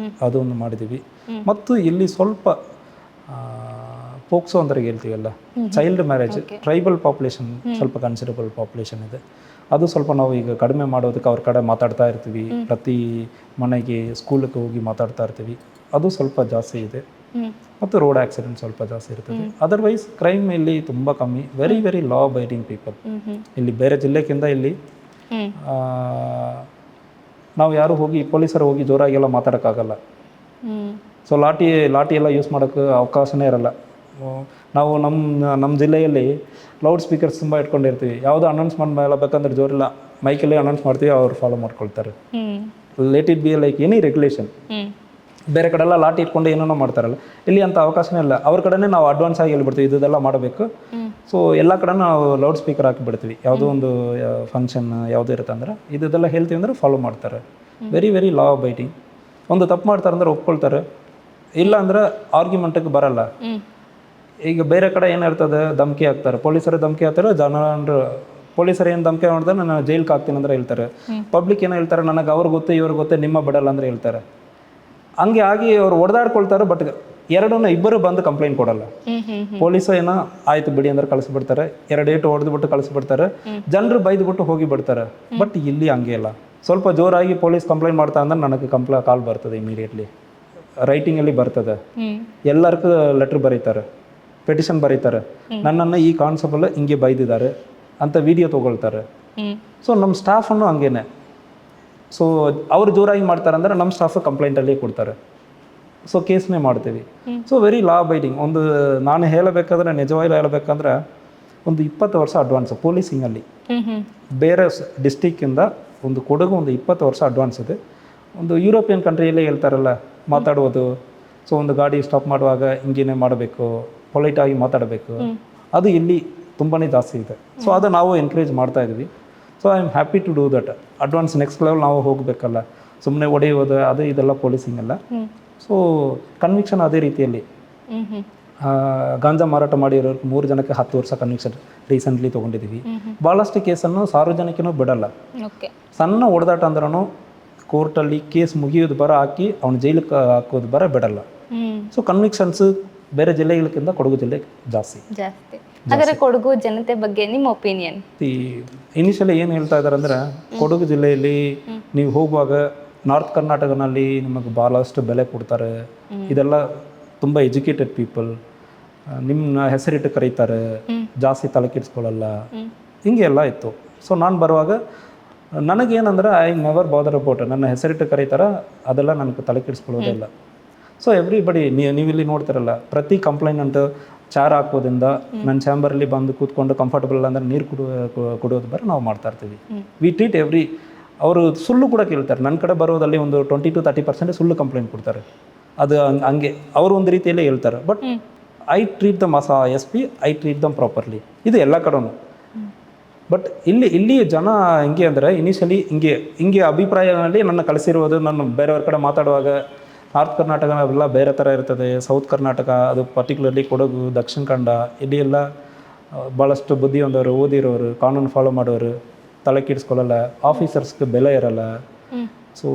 ಅದೊಂದು ಮಾಡಿದ್ದೀವಿ. ಮತ್ತು ಇಲ್ಲಿ ಸ್ವಲ್ಪ ಪೋಕ್ಸೋ ಅಂದ್ರೆ ಹೇಳ್ತೀವಲ್ಲ, ಚೈಲ್ಡ್ ಮ್ಯಾರೇಜ್, ಟ್ರೈಬಲ್ ಪಾಪ್ಯುಲೇಷನ್ ಸ್ವಲ್ಪ ಕನ್ಸಿಡರಬಲ್ ಪಾಪ್ಯುಲೇಷನ್ ಇದೆ. ಅದು ಸ್ವಲ್ಪ ನಾವು ಈಗ ಕಡಿಮೆ ಮಾಡೋದಕ್ಕೆ ಅವ್ರ ಕಡೆ ಮಾತಾಡ್ತಾ ಇರ್ತೀವಿ, ಪ್ರತಿ ಮನೆಗೆ ಸ್ಕೂಲಿಗೆ ಹೋಗಿ ಮಾತಾಡ್ತಾ ಇರ್ತೀವಿ. ಅದು ಸ್ವಲ್ಪ ಜಾಸ್ತಿ ಇದೆ. ಮತ್ತು ರೋಡ್ ಆಕ್ಸಿಡೆಂಟ್ ಸ್ವಲ್ಪ ಜಾಸ್ತಿ ಇರ್ತದೆ. ಅದರ್ವೈಸ್ ಕ್ರೈಮ್ ಇಲ್ಲಿ ತುಂಬ ಕಮ್ಮಿ. Very very law abiding people. ಇಲ್ಲಿ ಬೇರೆ ಜಿಲ್ಲೆಗಿಂತ ಇಲ್ಲಿ ನಾವು ಯಾರು ಹೋಗಿ ಪೊಲೀಸರು ಹೋಗಿ ಜೋರಾಗೆಲ್ಲ ಮಾತಾಡೋಕ್ಕಾಗಲ್ಲ. ಸೊ ಲಾಠಿ ಎಲ್ಲ ಯೂಸ್ ಮಾಡೋಕ್ಕೆ ಅವಕಾಶನೇ ಇರಲ್ಲ. ನಾವು ನಮ್ಮ ಜಿಲ್ಲೆಯಲ್ಲಿ ಲೌಡ್ ಸ್ಪೀಕರ್ಸ್ ತುಂಬ ಇಟ್ಕೊಂಡಿರ್ತೀವಿ. ಯಾವುದೋ ಅನೌನ್ಸ್ಮೆಂಟ್ ಮಾಡಬೇಕಂದ್ರೆ ಜೋರಿಲ್ಲ, ಮೈಕಲ್ಲಿ ಅನೌನ್ಸ್ ಮಾಡ್ತೀವಿ, ಅವ್ರು ಫಾಲೋ ಮಾಡ್ಕೊಳ್ತಾರೆ. Let it be like any regulation. ಬೇರೆ ಕಡೆ ಎಲ್ಲ ಲಾಠಿ ಇಟ್ಕೊಂಡು ಏನೇನೋ ಮಾಡ್ತಾರಲ್ಲ, ಇಲ್ಲಿ ಅಂತ ಅವಕಾಶನೇ ಇಲ್ಲ. ಅವ್ರ ಕಡೆನೇ ನಾವು ಅಡ್ವಾನ್ಸ್ ಆಗಿ ಹೇಳ್ಬಿಡ್ತೀವಿ ಇದೆಲ್ಲ ಮಾಡಬೇಕು. ಸೊ ಎಲ್ಲ ಕಡೆ ನಾವು ಲೌಡ್ ಸ್ಪೀಕರ್ ಹಾಕಿಬಿಡ್ತೀವಿ. ಯಾವುದೋ ಒಂದು ಫಂಕ್ಷನ್ ಯಾವುದೇ ಇರುತ್ತೆ ಅಂದ್ರೆ ಇದೆಲ್ಲ ಹೇಳ್ತೀವಿ ಅಂದ್ರೆ ಫಾಲೋ ಮಾಡ್ತಾರೆ. Very very law abiding. ಒಂದು ತಪ್ಪು ಮಾಡ್ತಾರೆ ಅಂದ್ರೆ ಒಪ್ಕೊಳ್ತಾರೆ, ಇಲ್ಲ ಅಂದ್ರೆ ಆರ್ಗ್ಯುಮೆಂಟಿಗೆ ಬರಲ್ಲ. ಈಗ ಬೇರೆ ಕಡೆ ಏನಿರ್ತದೆ, ಧಮಕಿ ಹಾಕ್ತಾರೆ, ಪೊಲೀಸರು ಧಮಕಿ ಹಾಕ್ತಾರೆ, ಜನರು ಪೊಲೀಸರು ಏನು ಧಮಕಿ ಮಾಡಿದ್ರೆ ನಾನು ಜೈಲ್ಗೆ ಹಾಕ್ತೀನಿ ಅಂದ್ರೆ ಹೇಳ್ತಾರೆ. ಪಬ್ಲಿಕ್ ಏನೋ ಹೇಳ್ತಾರೆ, ನನಗೆ ಅವ್ರಿಗೆ ಗೊತ್ತು ಇವ್ರಿಗೆ ಗೊತ್ತು, ನಿಮ್ಮ ಬಿಡಲ್ಲ ಅಂದ್ರೆ ಹೇಳ್ತಾರೆ. ಹಂಗೆ ಆಗಿ ಅವ್ರು ಹೊಡೆದಾಡ್ಕೊಳ್ತಾರೆ. ಬಟ್ ಇಬ್ಬರು ಬಂದು ಕಂಪ್ಲೇಂಟ್ ಕೊಡಲ್ಲ. ಪೊಲೀಸ ಏನೋ ಆಯ್ತು ಬಿಡಿ ಅಂದ್ರೆ ಕಳಿಸ್ಬಿಡ್ತಾರೆ, 2 ಏಟು ಹೊಡೆದ್ಬಿಟ್ಟು ಕಳಿಸ್ಬಿಡ್ತಾರೆ, ಜನರು ಬೈದ್ಬಿಟ್ಟು ಹೋಗಿ ಬಿಡ್ತಾರೆ. ಬಟ್ ಇಲ್ಲಿ ಹಂಗೆ ಇಲ್ಲ. ಸ್ವಲ್ಪ ಜೋರಾಗಿ ಪೊಲೀಸ್ ಕಂಪ್ಲೇಂಟ್ ಮಾಡ್ತಾ ಅಂದ್ರೆ ನನಗೆ ಕಾಲ್ ಬರ್ತದೆ ಇಮಿಡಿಯೇಟ್ಲಿ, ರೈಟಿಂಗಲ್ಲಿ ಬರ್ತದೆ. ಎಲ್ಲರಿಗೂ ಲೆಟ್ರ್ ಬರೀತಾರೆ, ಪೆಟಿಷನ್ ಬರೀತಾರೆ, ನನ್ನನ್ನು ಈ ಕಾನ್ಸೆಪ್ಟಲ್ಲಿ ಹಿಂಗೆ ಬೈದಿದ್ದಾರೆ ಅಂತ ವಿಡಿಯೋ ತೊಗೊಳ್ತಾರೆ. ಸೊ ನಮ್ಮ ಸ್ಟಾಫನ್ನು ಹಂಗೇನೆ. ಸೊ ಅವ್ರು ಜೋರಾಗಿ ಮಾಡ್ತಾರೆ ಅಂದರೆ ನಮ್ಮ ಸ್ಟಾಫ್ ಕಂಪ್ಲೇಂಟಲ್ಲಿ ಕೊಡ್ತಾರೆ. ಸೊ ಕೇಸ್ನೇ ಮಾಡ್ತೀವಿ. So very law abiding. ಒಂದು ನಾನು ಹೇಳಬೇಕಾದ್ರೆ, ನಿಜವಾಗಿ ಹೇಳಬೇಕಂದ್ರೆ, ಒಂದು 20 ವರ್ಷ ಅಡ್ವಾನ್ಸ್ ಪೊಲೀಸಿಂಗಲ್ಲಿ. ಬೇರೆ ಡಿಸ್ಟಿಕ್ಕಿಂದ ಒಂದು ಕೊಡಗು ಒಂದು 20 ವರ್ಷ ಅಡ್ವಾನ್ಸ್ ಇದೆ. ಒಂದು ಯುರೋಪಿಯನ್ ಕಂಟ್ರಿಯಲ್ಲೇ ಹೇಳ್ತಾರಲ್ಲ ಮಾತಾಡುವುದು. ಸೊ ಒಂದು ಗಾಡಿ ಸ್ಟಾಪ್ ಮಾಡುವಾಗ ಹಿಂಗೇನೆ ಮಾಡಬೇಕು, ಪೊಲೈಟಾಗಿ ಮಾತಾಡಬೇಕು. ಅದು ಇಲ್ಲಿ ತುಂಬಾ ಜಾಸ್ತಿ ಇದೆ. ಸೊ ಅದು ನಾವು ಎನ್ಕರೇಜ್ ಮಾಡ್ತಾ ಇದ್ವಿ. So I am happy to do that. Advance next level ನಾವು ಹೋಗಬೇಕಲ್ಲ, ಸುಮ್ಮನೆ ಹೊಡೆಯೋದು ಅದು ಇದೆಲ್ಲ ಪೊಲೀಸಿಂಗ್ ಅಲ್ಲ. ಸೊ ಕನ್ವಿಕ್ಷನ್ ಅದೇ ರೀತಿಯಲ್ಲಿ. ಗಾಂಜಾ ಮಾರಾಟ ಮಾಡಿರೋರು 3 ಜನಕ್ಕೆ 10 ವರ್ಷ ಕನ್ವಿಕ್ಷನ್ ರೀಸೆಂಟ್ಲಿ ತೊಗೊಂಡಿದ್ದೀವಿ. ಭಾಳಷ್ಟು ಕೇಸನ್ನು ಸಾರ್ವಜನಿಕನೂ ಬಿಡಲ್ಲ. ಸಣ್ಣ ಹೊಡೆದಾಟ ಅಂದ್ರೂ ಕೋರ್ಟಲ್ಲಿ ಕೇಸ್ ಮುಗಿಯೋದು ಬರ ಹಾಕಿ ಅವ್ನು ಜೈಲಿಗೆ ಹಾಕೋದು ಬರ ಬಿಡಲ್ಲ. ಸೊ ಕನ್ವಿಕ್ಷನ್ಸ್ ಬೇರೆ ಜಿಲ್ಲೆಗಳಿಗಿಂತ ಕೊಡಗು ಜಿಲ್ಲೆ ಜಾಸ್ತಿ. ಹಾಗಾದ್ರೆ ಕೊಡಗು ಜನತೆ ಬಗ್ಗೆ ನಿಮ್ಮ ಒಪಿನಿಯನ್? ಇನಿಷಿಯಲಿ ಏನು ಹೇಳ್ತಾ ಇದ್ದಾರೆ ಅಂದರೆ, ಕೊಡಗು ಜಿಲ್ಲೆಯಲ್ಲಿ ನೀವು ಹೋಗುವಾಗ ನಾರ್ತ್ ಕರ್ನಾಟಕನಲ್ಲಿ ನಿಮಗೆ ಭಾಳಷ್ಟು ಬೆಲೆ ಕೊಡ್ತಾರೆ, ಇದೆಲ್ಲ ತುಂಬ ಎಜುಕೇಟೆಡ್ ಪೀಪಲ್, ನಿಮ್ಮ ಹೆಸರಿಟ್ಟು ಕರೀತಾರೆ, ಜಾಸ್ತಿ ತಲೆ ಕೆಡಿಸ್ಕೊಳ್ಳಲ್ಲ, ಹಿಂಗೆ ಎಲ್ಲ ಇತ್ತು. ಸೊ ನಾನು ಬರುವಾಗ ನನಗೇನಂದ್ರೆ ಐ ನೆವರ್ ಬಾದರ್ ಅಬೌಟ್, ನನ್ನ ಹೆಸರಿಟ್ಟು ಕರೀತಾರೆ, ಅದೆಲ್ಲ ನನಗೆ ತಲೆ ಕೆಡಿಸ್ಕೊಳ್ಳೋದೇ ಇಲ್ಲ. ಸೊ ಎವ್ರಿಬಡಿ ನೀವಿಲ್ಲಿ ನೋಡ್ತಾರಲ್ಲ, ಪ್ರತಿ ಕಂಪ್ಲೇಂಟ್ ಚಾರ್ ಹಾಕೋದ್ರಿಂದ ನನ್ನ ಚಾಂಬರಲ್ಲಿ ಬಂದು ಕೂತ್ಕೊಂಡು ಕಂಫರ್ಟಬಲ್ ಅಂದರೆ ನೀರು ಕೊಡೋದು ಬರ ನಾವು ಮಾಡ್ತಾ ಇರ್ತೀವಿ. We treat every. ಅವರು ಸುಳ್ಳು ಕೂಡ ಕೇಳ್ತಾರೆ. ನನ್ನ ಕಡೆ ಬರೋದಲ್ಲಿ ಒಂದು 20 to 30% ಸುಳ್ಳು ಕಂಪ್ಲೇಂಟ್ ಕೊಡ್ತಾರೆ. ಅದು ಹಂಗೆ ಅವರು ಒಂದು ರೀತಿಯಲ್ಲೇ ಹೇಳ್ತಾರೆ. But I treat them as SP, I treat them properly. ಇದು ಎಲ್ಲ ಕಡೆನೂ. ಬಟ್ ಇಲ್ಲಿ ಜನ ಹಿಂಗೆ ಅಂದರೆ ಇನಿಷಿಯಲಿ ಹಿಂಗೆ ಅಭಿಪ್ರಾಯದಲ್ಲಿ ನನ್ನ ಕಳಿಸಿರುವುದು. ನಾನು ಬೇರೆಯವ್ರ ಕಡೆ ಮಾತಾಡುವಾಗ ನಾರ್ತ್ ಕರ್ನಾಟಕ ಅವೆಲ್ಲ ಬೇರೆ ಥರ ಇರ್ತದೆ, ಸೌತ್ ಕರ್ನಾಟಕ ಅದು ಪರ್ಟಿಕ್ಯುಲರ್ಲಿ ಕೊಡಗು, ದಕ್ಷಿಣ ಕನ್ನಡ, ಇಲ್ಲಿ ಎಲ್ಲ ಭಾಳಷ್ಟು ಬುದ್ಧಿ ಹೊಂದವರು, ಓದಿರೋರು, ಕಾನೂನು ಫಾಲೋ ಮಾಡೋರು, ತಲೆ ಕೆಡಿಸ್ಕೊಳ್ಳಲ್ಲ, ಆಫೀಸರ್ಸ್ಗೆ ಬೆಲೆ ಇರಲ್ಲ. So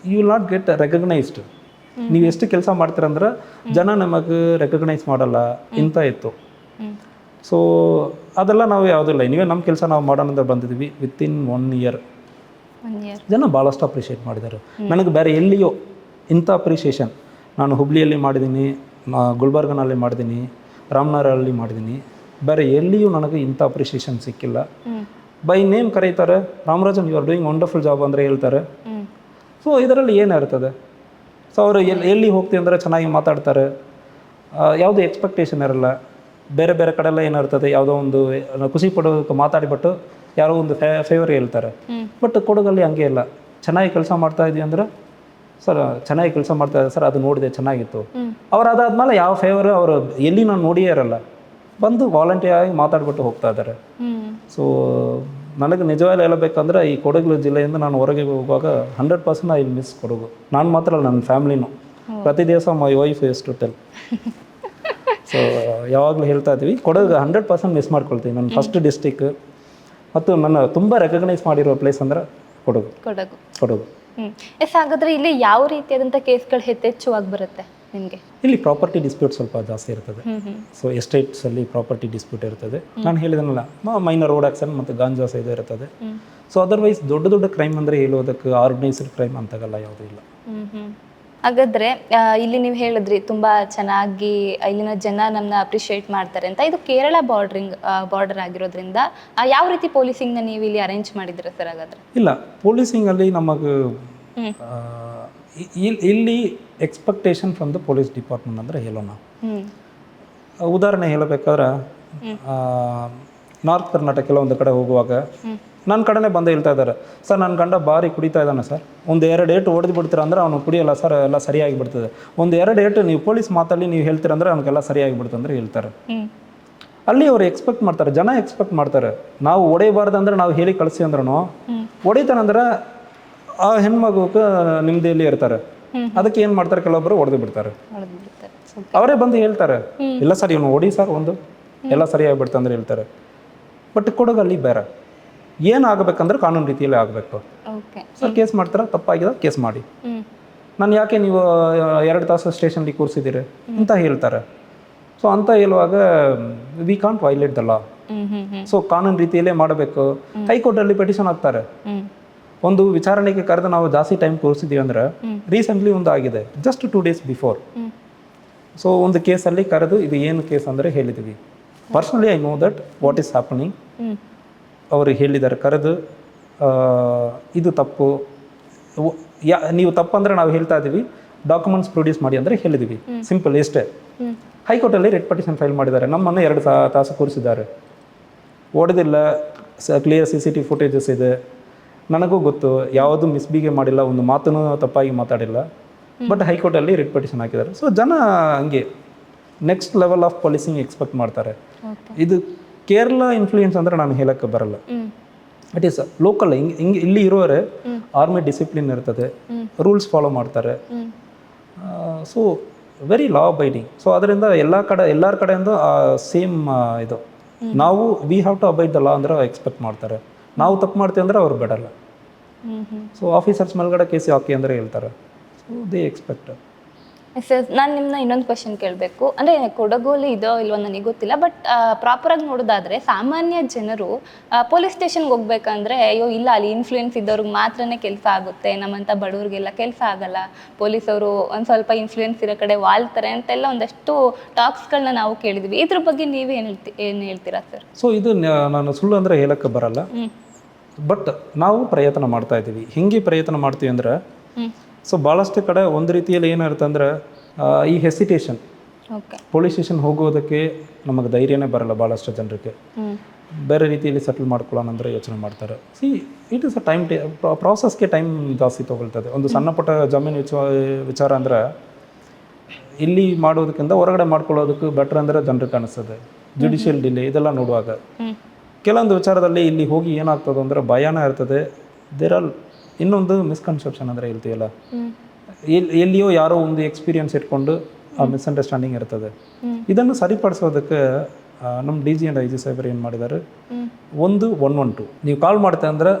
you will not get recognised. ನೀವು ಎಷ್ಟು ಕೆಲಸ ಮಾಡ್ತೀರಂದ್ರೆ ಜನ ನಮಗೆ ರೆಕಗ್ನೈಸ್ ಮಾಡಲ್ಲ, ಇಂಥ ಇತ್ತು. ಸೊ ಅದೆಲ್ಲ ನಾವು ಯಾವುದಿಲ್ಲ, ನೀವೇ ನಮ್ಮ ಕೆಲಸ ನಾವು ಮಾಡೋಣ ಅಂತ ಬಂದಿದ್ವಿ. ವಿತಿನ್ 1 year ಜನ ಭಾಳಷ್ಟು ಅಪ್ರಿಷಿಯೇಟ್ ಮಾಡಿದ್ದಾರೆ. ನನಗೆ ಬೇರೆ ಎಲ್ಲಿಯೋ ಇಂಥ ಅಪ್ರಿಷಿಯೇಷನ್ ನಾನು ಹುಬ್ಳಿಯಲ್ಲಿ ಮಾಡಿದ್ದೀನಿ, ಗುಲ್ಬರ್ಗನಲ್ಲಿ ಮಾಡಿದ್ದೀನಿ, ರಾಮನಗರಲ್ಲಿ ಮಾಡಿದ್ದೀನಿ, ಬೇರೆ ಎಲ್ಲಿಯೂ ನನಗೆ ಇಂಥ ಅಪ್ರಿಷಿಯೇಷನ್ ಸಿಕ್ಕಿಲ್ಲ. ಬೈ ನೇಮ್ ಕರೀತಾರೆ, Ramarajan you are doing wonderful job ಅಂದರೆ ಹೇಳ್ತಾರೆ. ಸೊ ಇದರಲ್ಲಿ ಏನಿರ್ತದೆ? ಸೊ ಅವರು ಎಲ್ಲಿ ಹೋಗ್ತೀವಿ ಅಂದರೆ ಚೆನ್ನಾಗಿ ಮಾತಾಡ್ತಾರೆ, ಯಾವುದೇ ಎಕ್ಸ್ಪೆಕ್ಟೇಷನ್ ಇರಲ್ಲ. ಬೇರೆ ಬೇರೆ ಕಡೆಲ್ಲ ಏನಿರ್ತದೆ, ಯಾವುದೋ ಒಂದು ಖುಷಿ ಪಡೋದಕ್ಕೆ ಮಾತಾಡಿಬಿಟ್ಟು ಯಾರೋ ಒಂದು ಫೇವರ್ ಹೇಳ್ತಾರೆ. ಬಟ್ ಕೊಡಗಲ್ಲಿ ಹಂಗೆ ಇಲ್ಲ. ಚೆನ್ನಾಗಿ ಕೆಲಸ ಮಾಡ್ತಾ ಇದ್ದೀವಿ ಅಂದರೆ ಸರ್ ಚೆನ್ನಾಗಿ ಕೆಲಸ ಮಾಡ್ತಾ ಇದ್ದಾರೆ ಸರ್, ಅದು ನೋಡಿದೆ ಚೆನ್ನಾಗಿತ್ತು. ಅವ್ರು ಅದಾದ್ಮೇಲೆ ಯಾವ ಫೇವರ್ ಅವರು ಎಲ್ಲಿ ನಾನು ನೋಡಿಯೇ ಇರಲ್ಲ, ಬಂದು ವಾಲಂಟಿಯರ್ ಆಗಿ ಮಾತಾಡ್ಬಿಟ್ಟು ಹೋಗ್ತಾ ಇದ್ದಾರೆ. ಸೊ ನನಗೆ ನಿಜವಾಗಿ ಹೇಳಬೇಕಂದ್ರೆ ಈ ಕೊಡಗು ಜಿಲ್ಲೆಯಿಂದ ನಾನು ಹೊರಗೆ ಹೋಗುವಾಗ 100% ಐ ವಿಲ್ ಮಿಸ್ ಕೊಡಗು. ನಾನು ಮಾತ್ರ ಅಲ್ಲ, ನನ್ನ ಫ್ಯಾಮ್ಲಿನೂ. ಪ್ರತಿ ದಿವಸ my wife used to tell. So ಯಾವಾಗಲೂ ಹೇಳ್ತಾ ಇದ್ದೀವಿ, ಕೊಡಗು 100% ಮಿಸ್ ಮಾಡ್ಕೊಳ್ತೀವಿ. ನನ್ನ ಫಸ್ಟ್ ಡಿಸ್ಟಿಕ್ ಮತ್ತು ನನ್ನ ತುಂಬ ರೆಕಗ್ನೈಸ್ ಮಾಡಿರೋ ಪ್ಲೇಸ್ ಅಂದರೆ ಕೊಡಗು. ಹಾಗಾದ್ರೆ ಇಲ್ಲಿ ಯಾವ ರೀತಿಯಾದಂಥ ಕೇಸ್ಗಳು ಹೆಚ್ಚೆಚ್ಚುವಾಗಿ ಬರುತ್ತೆ? ನಿಮಗೆ? ಇಲ್ಲಿ ಪ್ರಾಪರ್ಟಿ ಡಿಸ್ಪ್ಯೂಟ್ ಸ್ವಲ್ಪ ಜಾಸ್ತಿ ಇರ್ತದೆ. ಸೊ ಎಸ್ಟೇಟ್ಸಲ್ಲಿ ಪ್ರಾಪರ್ಟಿ ಡಿಸ್ಪ್ಯೂಟ್ ಇರ್ತದೆ. ನಾನು ಹೇಳಿದನಲ್ಲ, ಮೈನರ್ ರೋಡ್ ಆಕ್ಸಿಡೆಂಟ್ ಮತ್ತು ಗಾಂಜಾ ಇದು ಇರ್ತದೆ. ಸೊ ಅದರ್ವೈಸ್ ದೊಡ್ಡ ದೊಡ್ಡ ಕ್ರೈಮ್ ಅಂದರೆ ಹೇಳೋದಕ್ಕೆ ಆರ್ಗನೈಸ್ಡ್ ಕ್ರೈಮ್ ಅಂತಾಗಲ್ಲ ಯಾವುದೂ ಇಲ್ಲ. ಹಾಗಾದ್ರೆ ಇಲ್ಲಿ ನೀವು ಹೇಳಿದ್ರಿ ತುಂಬ ಚೆನ್ನಾಗಿ ಇಲ್ಲಿನ ಜನ ನಮ್ಮನ್ನ ಅಪ್ರಿಷಿಯೇಟ್ ಮಾಡ್ತಾರೆ ಅಂತ. ಇದು ಕೇರಳ ಬಾರ್ಡರ್ ಆಗಿರೋದ್ರಿಂದ ಯಾವ ರೀತಿ ಪೊಲೀಸಿಂಗ್ನ ನೀವು ಇಲ್ಲಿ ಅರೇಂಜ್ ಮಾಡಿದ್ದೀರಾ ಸರ್? ಹಾಗಾದ್ರೆ ಇಲ್ಲ, ಪೊಲೀಸಿಂಗಲ್ಲಿ ನಮಗೆ ಇಲ್ಲಿ expectation from the police department ಅಂದರೆ ಹೇಳೋಣ. ಉದಾಹರಣೆ ಹೇಳಬೇಕಾದ್ರೆ ನಾರ್ತ್ ಕರ್ನಾಟಕ ಕೆಲವೊಂದು ಕಡೆ ಹೋಗುವಾಗ ನನ್ನ ಕಡೆನೇ ಬಂದು ಹೇಳ್ತಾ ಇದ್ದಾರೆ, ಸರ್ ನನ್ನ ಗಂಡ ಭಾರಿ ಕುಡಿತಾ ಇದ್ದಾನೆ ಸರ್, ಒಂದು 2 ಏಟು ಹೊಡೆದು ಬಿಡ್ತೀರ ಅಂದರೆ ಅವನು ಕುಡಿಯಲ್ಲ ಸರ್, ಎಲ್ಲ ಸರಿಯಾಗಿ ಬಿಡ್ತದೆ. ಒಂದು 2 ಏಟು ನೀವು ಪೊಲೀಸ್ ಮಾತಲ್ಲಿ ನೀವು ಹೇಳ್ತೀರಂದ್ರೆ ಅವನಿಗೆಲ್ಲ ಸರಿಯಾಗಿ ಬಿಡ್ತದೆ ಅಂದರೆ ಹೇಳ್ತಾರೆ. ಅಲ್ಲಿ ಅವ್ರು ಎಕ್ಸ್ಪೆಕ್ಟ್ ಮಾಡ್ತಾರೆ, ಜನ ಎಕ್ಸ್ಪೆಕ್ಟ್ ಮಾಡ್ತಾರೆ, ನಾವು ಹೊಡೆಯಬಾರ್ದು ಅಂದ್ರೆ ನಾವು ಹೇಳಿ ಕಳಿಸಿ ಅಂದ್ರೂ ಹೊಡಿತಾನಂದ್ರೆ ಆ ಹೆಣ್ಮಗುಗೆ ನಿಮ್ಮದೇಲಿ ಇರ್ತಾರೆ. ಅದಕ್ಕೆ ಏನು ಮಾಡ್ತಾರೆ, ಕೆಲವೊಬ್ಬರು ಹೊಡೆದು ಬಿಡ್ತಾರೆ. ಅವರೇ ಬಂದು ಹೇಳ್ತಾರೆ, ಇಲ್ಲ ಸರ್ ಇವನು ಹೊಡಿ ಸರ್ ಒಂದು ಎಲ್ಲ ಸರಿಯಾಗಿ ಬಿಡ್ತಾ ಅಂದ್ರೆ ಹೇಳ್ತಾರೆ. ಬಟ್ ಕೊಡಗಲ್ಲಿ ಬೇರೆ, ಏನಾಗಬೇಕಂದ್ರೆ ಕಾನೂನು ರೀತಿಯಲ್ಲಿ ಆಗಬೇಕು. ಸರ್ ಕೇಸ್ ಮಾಡ್ತಾರೆ, ತಪ್ಪಾಗಿದೆ ಕೇಸ್ ಮಾಡಿ, ನಾನು ಯಾಕೆ ನೀವು 2 ತಾಸು ಸ್ಟೇಷನ್ಲಿ ಕೂರಿಸಿದ್ದೀರಿ ಅಂತ ಹೇಳ್ತಾರೆ. ಸೊ ಅಂತ ಹೇಳುವಾಗ we can't violate the law. So ಕಾನೂನು ರೀತಿಯಲ್ಲೇ ಮಾಡಬೇಕು. ಹೈಕೋರ್ಟಲ್ಲಿ ಪೆಟಿಷನ್ ಹಾಕ್ತಾರೆ, ಒಂದು ವಿಚಾರಣೆಗೆ ಕರೆದು ನಾವು ಜಾಸ್ತಿ ಟೈಮ್ ಕೂರಿಸಿದ್ದೀವಿ ಅಂದರೆ, ರೀಸೆಂಟ್ಲಿ ಒಂದು ಆಗಿದೆ ಜಸ್ಟ್ 2 ಡೇಸ್ ಬಿಫೋರ್. ಸೊ ಒಂದು ಕೇಸಲ್ಲಿ ಕರೆದು ಇದು ಏನು ಕೇಸ್ ಅಂದರೆ ಹೇಳಿದ್ವಿ. Personally I know that what is happening. ಅವರು ಹೇಳಿದ್ದಾರೆ ಕರೆದು, ಇದು ತಪ್ಪು, ನೀವು ತಪ್ಪಂದರೆ ನಾವು ಹೇಳ್ತಾ ಇದ್ದೀವಿ, ಡಾಕ್ಯುಮೆಂಟ್ಸ್ ಪ್ರೊಡ್ಯೂಸ್ ಮಾಡಿ ಅಂದರೆ ಹೇಳಿದ್ವಿ. ಸಿಂಪಲ್ ಇಷ್ಟೇ. ಹೈಕೋರ್ಟಲ್ಲಿ ರೆಡ್ ಪಟಿಷನ್ ಫೈಲ್ ಮಾಡಿದ್ದಾರೆ, ನಮ್ಮನ್ನು 2 ತಾಸು ಕೂರಿಸಿದ್ದಾರೆ. ಹೊಡೆದಿಲ್ಲ, ಕ್ಲಿಯರ್ CCTV ಫುಟೇಜಸ್ ಇದೆ, ನನಗೂ ಗೊತ್ತು ಯಾವುದು ಮಿಸ್ಬಿಹೇವ್ ಮಾಡಿಲ್ಲ, ಒಂದು ಮಾತನ್ನು ತಪ್ಪಾಗಿ ಮಾತಾಡಿಲ್ಲ. ಬಟ್ ಹೈಕೋರ್ಟಲ್ಲಿ ರೆಡ್ ಪಟಿಷನ್ ಹಾಕಿದ್ದಾರೆ. ಸೊ ಜನ ಹಂಗೆ next level of policing expect ಮಾಡ್ತಾರೆ. ಇದು ಕೇರಳ ಇನ್ಫ್ಲೂಯೆನ್ಸ್ ಅಂದರೆ ನಾನು ಹೇಳಕ್ಕೆ ಬರಲ್ಲ. It is local. ಇಲ್ಲಿ ಇರೋರೆ ಆರ್ಮಿ ಡಿಸಿಪ್ಲಿನ್ ಇರ್ತದೆ, ರೂಲ್ಸ್ ಫಾಲೋ ಮಾಡ್ತಾರೆ. So very law abiding. So ಅದರಿಂದ ಎಲ್ಲರ ಕಡೆಯಿಂದ ಸೇಮ್ ಇದು, ನಾವು we have to abide the law ಅಂದ್ರೆ ಎಕ್ಸ್ಪೆಕ್ಟ್ ಮಾಡ್ತಾರೆ. ನಾವು ತಪ್ಪು ಮಾಡ್ತೀವಿ ಅಂದರೆ ಅವ್ರು ಬಿಡಲ್ಲ. ಸೊ ಆಫೀಸರ್ಸ್ ಮೇಲ್ಗಡೆ ಕೇಸ್ ಹಾಕಿ ಅಂದರೆ ಹೇಳ್ತಾರೆ. So they expect. ಸರ್, ನಾನು ನಿಮ್ಮನ್ನ ಇನ್ನೊಂದು ಕ್ವಶನ್ ಕೇಳಬೇಕು. ಅಂದರೆ ಕೊಡಗಲ್ಲಿ ಇದೋ ಇಲ್ವೋ ನನಗೆ ಗೊತ್ತಿಲ್ಲ, ಬಟ್ ಪ್ರಾಪರಾಗಿ ನೋಡೋದಾದರೆ ಸಾಮಾನ್ಯ ಜನರು ಪೊಲೀಸ್ ಸ್ಟೇಷನ್ಗೆ ಹೋಗ್ಬೇಕಂದ್ರೆ, ಅಯ್ಯೋ ಇಲ್ಲ ಅಲ್ಲಿ ಇನ್ಫ್ಲೂಯೆನ್ಸ್ ಇದ್ದವ್ರಿಗೆ ಮಾತ್ರನೇ ಕೆಲಸ ಆಗುತ್ತೆ, ನಮ್ಮಂಥ ಬಡವ್ರಿಗೆಲ್ಲ ಕೆಲಸ ಆಗಲ್ಲ, ಪೊಲೀಸವರು ಒಂದು ಸ್ವಲ್ಪ ಇನ್ಫ್ಲೂಯೆನ್ಸ್ ಇರೋ ಕಡೆ ವಾಳ್ತಾರೆ ಅಂತೆಲ್ಲ ಒಂದಷ್ಟು ಟಾಕ್ಸ್ಗಳನ್ನ ನಾವು ಕೇಳಿದ್ವಿ. ಇದ್ರ ಬಗ್ಗೆ ನೀವು ಏನು ಹೇಳ್ತೀರಾ ಸರ್? ಸೊ ಇದು ನಾನು ಸುಳ್ಳು ಅಂದರೆ ಹೇಳಕ್ಕೆ ಬರಲ್ಲ. ಬಟ್ ನಾವು ಪ್ರಯತ್ನ ಮಾಡ್ತಾ ಇದ್ದೀವಿ. ಹೆಂಗೆ ಪ್ರಯತ್ನ ಮಾಡ್ತೀವಿ ಅಂದರೆ, ಸೊ ಭಾಳಷ್ಟು ಕಡೆ ಒಂದು ರೀತಿಯಲ್ಲಿ ಏನಿರುತ್ತೆ ಅಂದರೆ, ಈ ಹೆಸಿಟೇಷನ್, ಪೊಲೀಸ್ ಸ್ಟೇಷನ್ ಹೋಗೋದಕ್ಕೆ ನಮಗೆ ಧೈರ್ಯನೇ ಬರಲ್ಲ. ಭಾಳಷ್ಟು ಜನರಿಗೆ ಬೇರೆ ರೀತಿಯಲ್ಲಿ ಸೆಟಲ್ ಮಾಡ್ಕೊಳ್ಳೋಣ ಅಂದರೆ ಯೋಚನೆ ಮಾಡ್ತಾರೆ. ಇಟ್ ಇಸ್ ಅ ಟೈಮ್ ಪ್ರಾಸೆಸ್ಗೆ ಟೈಮ್ ಜಾಸ್ತಿ ತೊಗೊಳ್ತದೆ. ಒಂದು ಸಣ್ಣ ಪುಟ್ಟ ಜಮೀನು ವಿಚಾರ ಅಂದರೆ ಇಲ್ಲಿ ಮಾಡೋದಕ್ಕಿಂತ ಹೊರಗಡೆ ಮಾಡ್ಕೊಳ್ಳೋದಕ್ಕೆ ಬೆಟ್ರ್ ಅಂದರೆ ಜನರಿಗೆ ಕಾಣಿಸ್ತದೆ. ಜುಡಿಷಿಯಲ್ ಡಿಲೇ ಇದೆಲ್ಲ ನೋಡುವಾಗ ಕೆಲವೊಂದು ವಿಚಾರದಲ್ಲಿ ಇಲ್ಲಿ ಹೋಗಿ ಏನಾಗ್ತದೆ ಅಂದರೆ ಭಯನೇ ಇರ್ತದೆ. ದೇರ್ ಆರ್ ಇನ್ನೊಂದು ಮಿಸ್ಕನ್ಸೆಪ್ಷನ್ ಅಂದರೆ ಹೇಳ್ತೀವಲ್ಲ, ಎಲ್ಲಿಯೋ ಯಾರೋ ಒಂದು ಎಕ್ಸ್ಪೀರಿಯನ್ಸ್ ಇಟ್ಕೊಂಡು ಆ ಮಿಸ್ಅಂಡರ್ಸ್ಟ್ಯಾಂಡಿಂಗ್ ಇರ್ತದೆ. ಇದನ್ನು ಸರಿಪಡಿಸೋದಕ್ಕೆ ನಮ್ಮ DG and IG ಸಾಹೇಬರು ಏನು ಮಾಡಿದ್ದಾರೆ, 112 ನೀವು ಕಾಲ್ ಮಾಡ್ತೆ ಅಂದರೆ